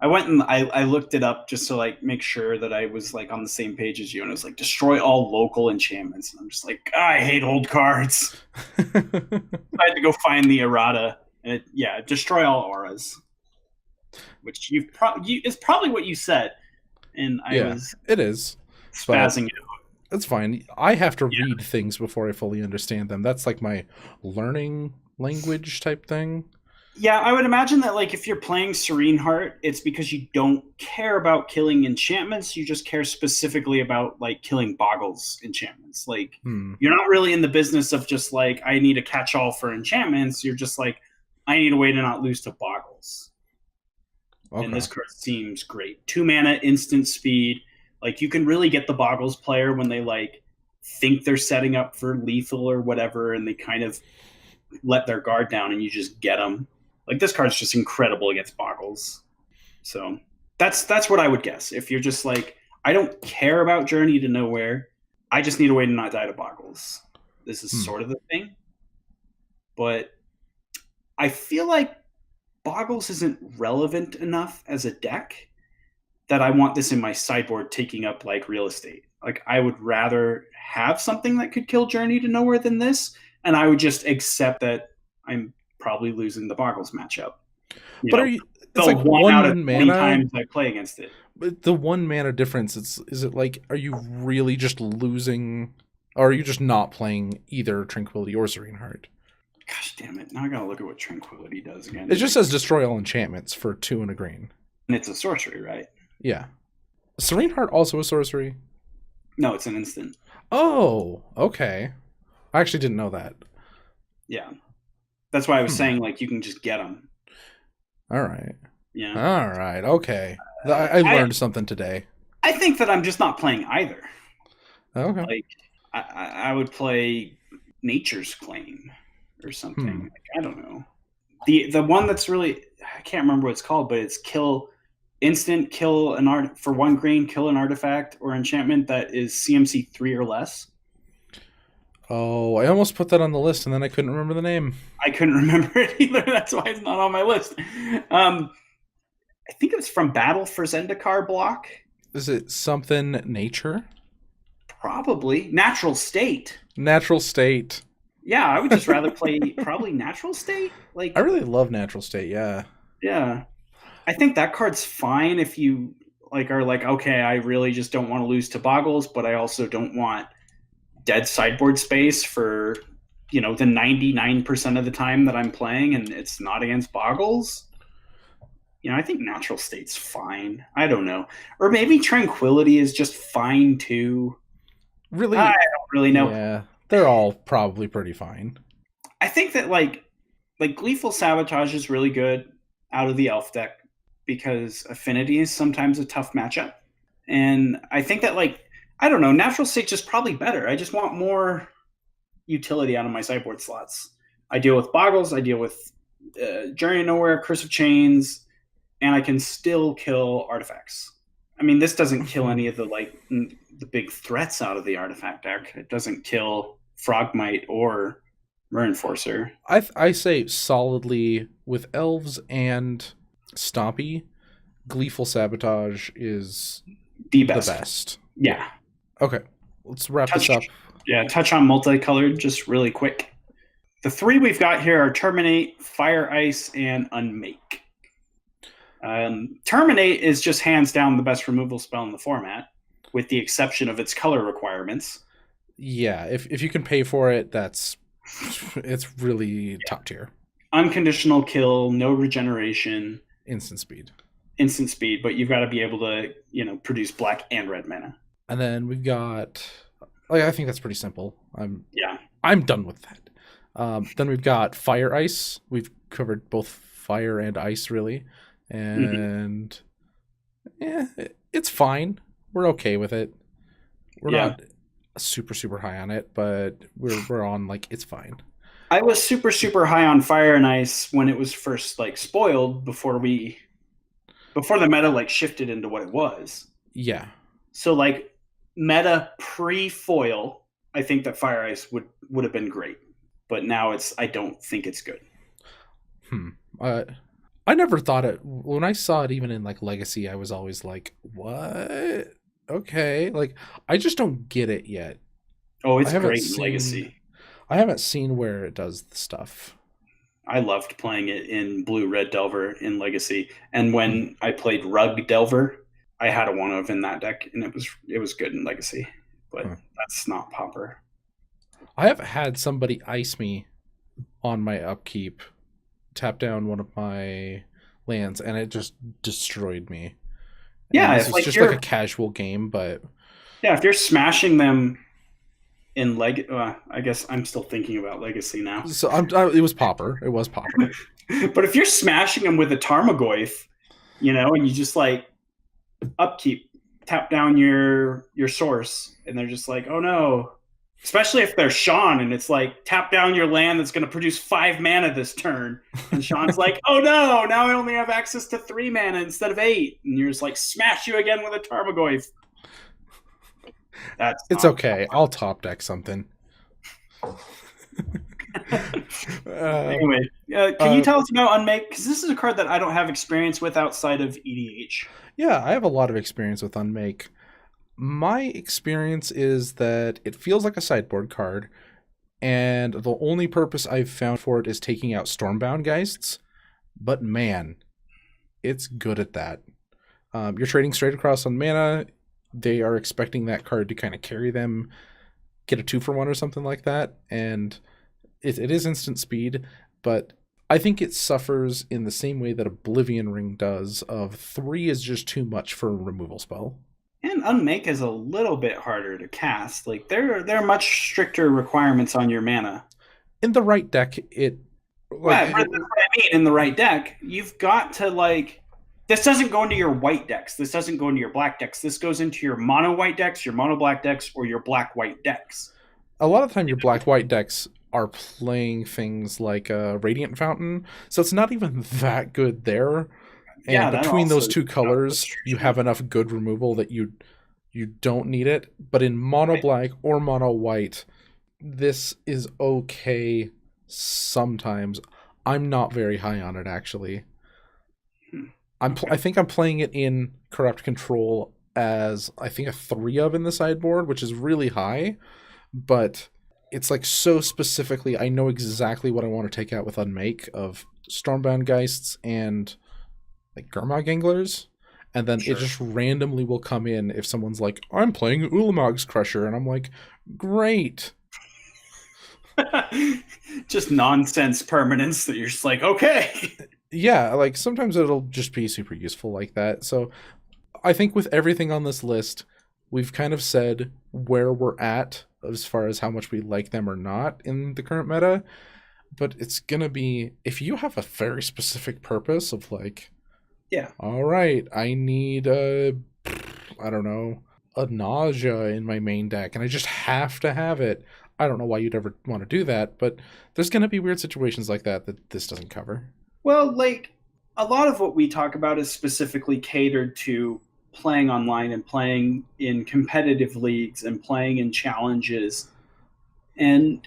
I went and I looked it up just to like make sure that I was like on the same page as you, and it was like destroy all local enchantments. And I'm just like, I hate old cards. I had to go find the errata, and destroy all auras, which is probably what you said, and it is spazzing out. That's fine. I have to read things before I fully understand them. That's like my learning language type thing. Yeah, I would imagine that like if you're playing Serene Heart, it's because you don't care about killing enchantments. You just care specifically about like killing Boggles enchantments. Like you're not really in the business of just like, I need a catch-all for enchantments. You're just like, I need a way to not lose to Boggles. Okay. And this card seems great. 2 mana, instant speed. Like you can really get the Boggles player when they like think they're setting up for lethal or whatever, and they kind of let their guard down, and you just get them. Like this card's just incredible against Boggles. So that's what I would guess. If you're just like, I don't care about Journey to Nowhere, I just need a way to not die to Boggles. This is sort of the thing. But I feel like Boggles isn't relevant enough as a deck that I want this in my sideboard taking up like real estate. Like I would rather have something that could kill Journey to Nowhere than this, and I would just accept that I'm probably losing the Boggles matchup. But are you? It's like one out of mana. Times I play against it. But the 1 mana difference, is it like, are you really just losing, or are you just not playing either Tranquility or Serene Heart? Gosh damn it! Now I gotta look at what Tranquility does again. It just says destroy all enchantments for 2 and a green. And it's a sorcery, right? Yeah. Serene Heart also a sorcery? No, it's an instant. Oh, okay. I actually didn't know that. Yeah. That's why I was saying, like, you can just get them. All right. Yeah. All right. Okay. I learned something today. I think that I'm just not playing either. Okay. Like, I would play Nature's Claim or something. Like, I don't know. The one that's really, I can't remember what it's called, but it's kill an art for 1 green, kill an artifact or enchantment that is CMC 3 or less. Oh, I almost put that on the list, and then I couldn't remember the name. I couldn't remember it either. That's why it's not on my list. I think it was from Battle for Zendikar block. Is it something nature? Probably. Natural State. Natural State. Yeah, I would just rather play probably Natural State. Like I really love Natural State, yeah. Yeah. I think that card's fine if you like are like, okay, I really just don't want to lose to Boggles, but I also don't want dead sideboard space for the 99% of the time that I'm playing, and it's not against Boggles, I think Natural State's fine. I don't know. Or maybe Tranquility is just fine too. Really? I don't really know. Yeah, they're all probably pretty fine. I think that like Gleeful Sabotage is really good out of the Elf deck because Affinity is sometimes a tough matchup. And I think that I don't know, Natural State's just probably better. I just want more utility out of my sideboard slots. I deal with Boggles, I deal with Journey of Nowhere, Curse of Chains, and I can still kill artifacts. I mean, this doesn't kill any of the big threats out of the artifact deck. It doesn't kill Frogmite or Enforcer. I say solidly with Elves and Stompy, Gleeful Sabotage is the best. The best. Yeah. Okay, let's wrap this up. Yeah, touch on multicolored just really quick. The 3 we've got here are Terminate, Fire Ice, and Unmake. Terminate is just hands down the best removal spell in the format, with the exception of its color requirements. Yeah, if you can pay for it, it's really top tier. Unconditional kill, no regeneration. Instant speed, but you've got to be able to, produce black and red mana. And then we've got, I think that's pretty simple. I'm done with that. Then we've got Fire Ice. We've covered both fire and ice, really. And it's fine. We're okay with it. We're not super, super high on it, but we're on, it's fine. I was super, super high on fire and ice when it was first, spoiled before the meta, shifted into what it was. Yeah. So, meta pre-foil, I think that fire ice would have been great. But now I don't think it's good. I never thought it, when I saw it even in Legacy, I was always like, what? Okay. I just don't get it yet. Oh, it's great in Legacy. I haven't seen where it does the stuff. I loved playing it in Blue-Red Delver in Legacy. And when I played Rug Delver, I had a one-of in that deck, and it was good in Legacy. But that's not Pauper. I have had somebody ice me on my upkeep, tap down one of my lands, and it just destroyed me. Yeah, it's just a casual game, but if you're smashing them in I guess I'm still thinking about Legacy now. So it was Pauper. It was Pauper. But if you're smashing them with a Tarmogoyf, and you just upkeep, tap down your source, and they're just oh no. Especially if they're Sean, and it's tap down your land that's going to produce 5 mana this turn. And Sean's oh no, now I only have access to 3 mana instead of 8. And you're just smash you again with a Tarmogoyf. It's okay. I'll top deck something. Anyway, can you tell us about Unmake? Because this is a card that I don't have experience with outside of EDH. Yeah, I have a lot of experience with Unmake. My experience is that it feels like a sideboard card, and the only purpose I've found for it is taking out Stormbound Geists, but man, it's good at that. You're trading straight across on mana. They are expecting that card to kind of carry them, get a 2-for-1 or something like that, and it is instant speed, but I think it suffers in the same way that Oblivion Ring does, of 3 is just too much for a removal spell. And Unmake is a little bit harder to cast. There are much stricter requirements on your mana. In the right deck, what I mean, in the right deck, you've got to this doesn't go into your white decks. This doesn't go into your black decks. This goes into your mono white decks, your mono black decks, or your black white decks. A lot of the time, your black white decks are playing things like Radiant Fountain, so it's not even that good there. And between those two colors, you have enough good removal that you don't need it. But in mono black or mono white, this is okay sometimes. I'm not very high on it, actually. I think I'm playing it in Corrupt Control as, I think, a 3 of in the sideboard, which is really high. But it's so specifically, I know exactly what I want to take out with Unmake of Stormbound Geists and Gurmag Anglers, and then it just randomly will come in if someone's I'm playing Ulamog's Crusher, and I'm great. Just nonsense permanence that you're just like, okay. Yeah, like sometimes it'll just be super useful like that. So I think with everything on this list, we've kind of said where we're at as far as how much we like them or not in the current meta. But it's going to be, if you have a very specific purpose of like, yeah, all right, I need I don't know, a nausea in my main deck and I just have to have it. I don't know why you'd ever want to do that, but there's going to be weird situations like that this doesn't cover. Well, like, a lot of what we talk about is specifically catered to playing online and playing in competitive leagues and playing in challenges. And,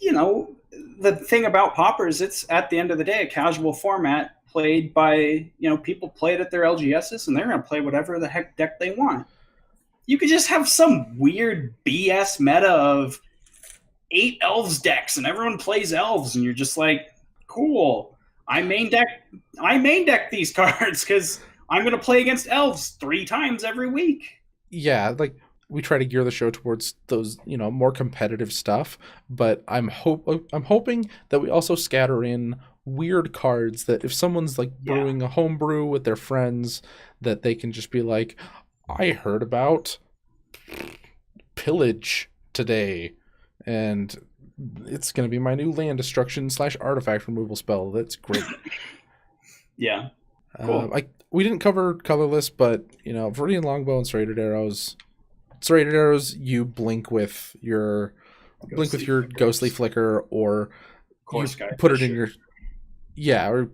you know, the thing about Pauper is it's, at the end of the day, a casual format played by, you know, people play it at their LGSs and they're going to play whatever the heck deck they want. You could just have some weird BS meta of 8 elves decks and everyone plays elves and you're just like, cool. I main deck these cards because I'm going to play against elves 3 times every week. Yeah, like we try to gear the show towards those, you know, more competitive stuff, but I'm hoping that we also scatter in weird cards that if someone's like brewing a homebrew with their friends, that they can just be like, I heard about pillage today, and it's going to be my new land destruction / artifact removal spell. That's great. Yeah. Cool. We didn't cover colorless, but, you know, Viridian Longbow and Serrated Arrows. Serrated Arrows, you blink with your ghostly flicker, or you put it in your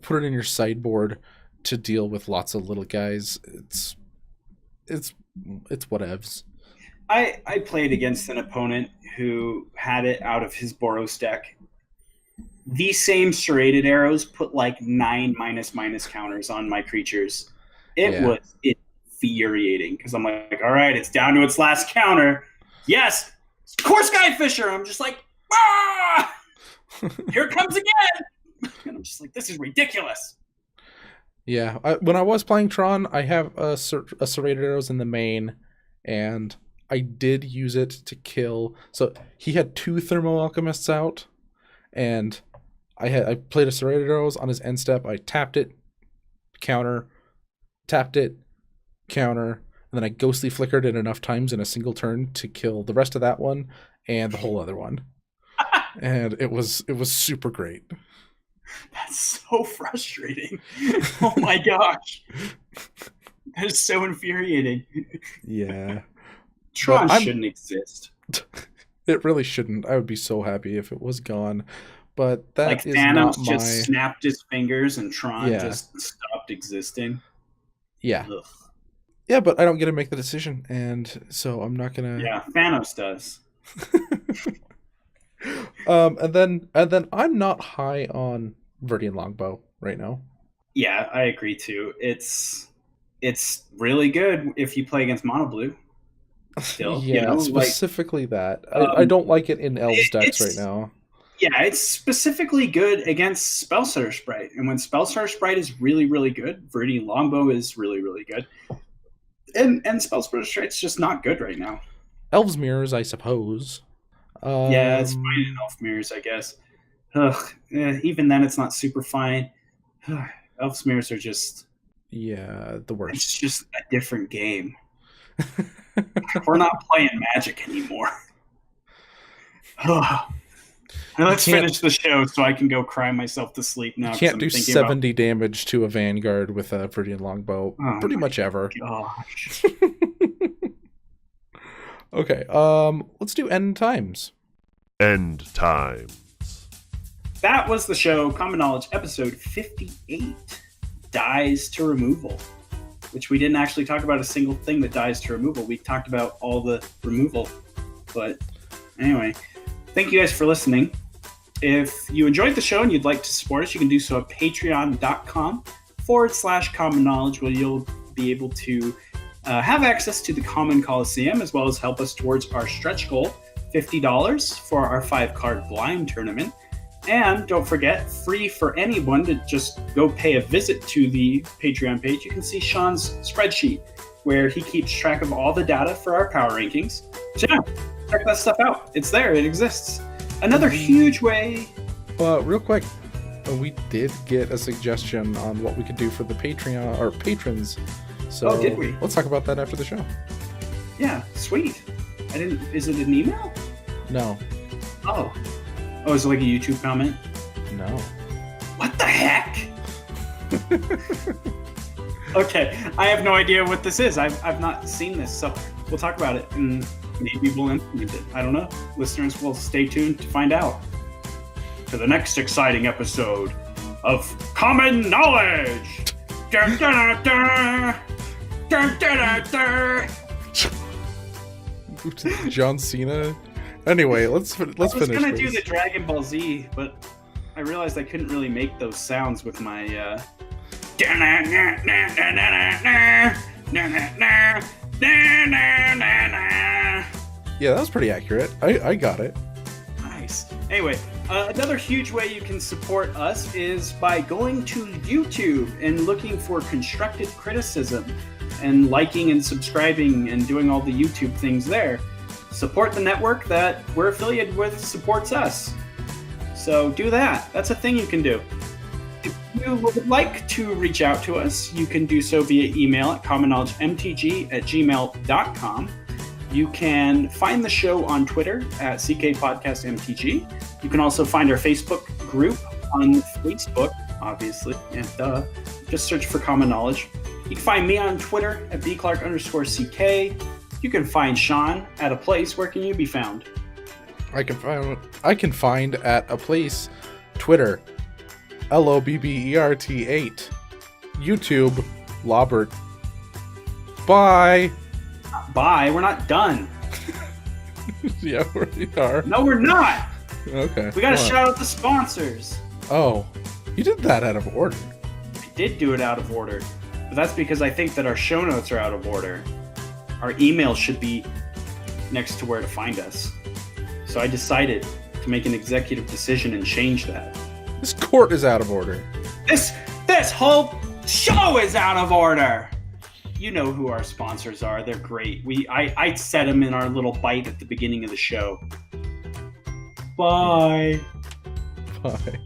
put it in your sideboard to deal with lots of little guys. It's whatevs. I played against an opponent who had it out of his Boros deck. These same Serrated Arrows put like 9 -- counters on my creatures. It was infuriating because I'm like, all right, it's down to its last counter. Yes, Core Skyfisher. I'm just like, ah! Here it comes again. And I'm just like, this is ridiculous. Yeah, when I was playing Tron, I have a Serrated Arrows in the main, and I did use it to kill. So he had 2 Thermo Alchemists out, and I played a Serrated Arrows on his end step. I tapped it, counter, tapped it, counter, and then I ghostly flickered it enough times in a single turn to kill the rest of that one and the whole other one. And it was super great. That's so frustrating. Oh my gosh. That is so infuriating. Yeah. Tron shouldn't exist. It really shouldn't. I would be so happy if it was gone. But that like is Thanos not just snapped his fingers and Tron just stopped existing. Yeah. Ugh. Yeah, but I don't get to make the decision, and so I'm not gonna. Yeah, Thanos does. And then I'm not high on Viridian Longbow right now. Yeah, I agree too. It's really good if you play against mono blue. Still, yeah, you know, specifically that. I don't like it in Elves decks right now. Yeah, it's specifically good against Spellstutter Sprite, and when Spellstutter Sprite is really, really good, Viridian Longbow is really, really good. And Spellstutter Sprite's just not good right now. Elves Mirrors, I suppose. Yeah, it's fine in Elf Mirrors, I guess. Even then, it's not super fine. Elf Mirrors are just... Yeah, the worst. It's just a different game. We're not playing Magic anymore. Now let's finish the show so I can go cry myself to sleep now. You can't do 70 damage to a Vanguard with a Viridian Longbow pretty much ever. Gosh. Okay, let's do End Times. End Times. That was the show, Common Knowledge, episode 58, Dies to Removal, which we didn't actually talk about a single thing that dies to removal. We talked about all the removal. But anyway, thank you guys for listening. If you enjoyed the show and you'd like to support us, you can do so at patreon.com/common knowledge, where you'll be able to have access to the Common Coliseum, as well as help us towards our stretch goal, $50 for our 5-card blind tournament. And don't forget, free for anyone to just go pay a visit to the Patreon page. You can see Sean's spreadsheet where he keeps track of all the data for our power rankings. So yeah, check that stuff out. It's there. It exists. Another huge way. Real quick, we did get a suggestion on what we could do for the Patreon or patrons. So did we? Let's talk about that after the show. Yeah, sweet. Is it an email? No. Oh, is it like a YouTube comment? No. What the heck? Okay, I have no idea what this is. I've not seen this, so we'll talk about it and maybe we'll implement it. I don't know. Listeners will stay tuned to find out. For the next exciting episode of Common Knowledge. Dun, dun, dun, dun, dun, dun, dun. John Cena. Anyway, let's finish. I was gonna do the Dragon Ball Z, but I realized I couldn't really make those sounds with my. Yeah, that was pretty accurate. I got it. Nice. Anyway, another huge way you can support us is by going to YouTube and looking for constructive criticism and liking and subscribing and doing all the YouTube things there. Support the network that we're affiliated with supports us. So do that. That's a thing you can do. If you would like to reach out to us, you can do so via email at commonknowledgemtg@gmail.com. You can find the show on Twitter at CKPodcastMTG. You can also find our Facebook group on Facebook, obviously. And just search for Common Knowledge. You can find me on Twitter at bclark_CK. You can find Sean at a place. Where can you be found? I can find at a place Twitter LOBBERT8, YouTube Lobbert. Bye. Bye. We're not done. Yeah, we are. No, we're not. Okay. We gotta shout out the sponsors. Oh, you did that out of order. I did do it out of order, but that's because I think that our show notes are out of order. Our email should be next to where to find us. So I decided to make an executive decision and change that. This court is out of order. This whole show is out of order. You know who our sponsors are. They're great. I set them in our little bite at the beginning of the show. Bye. Bye.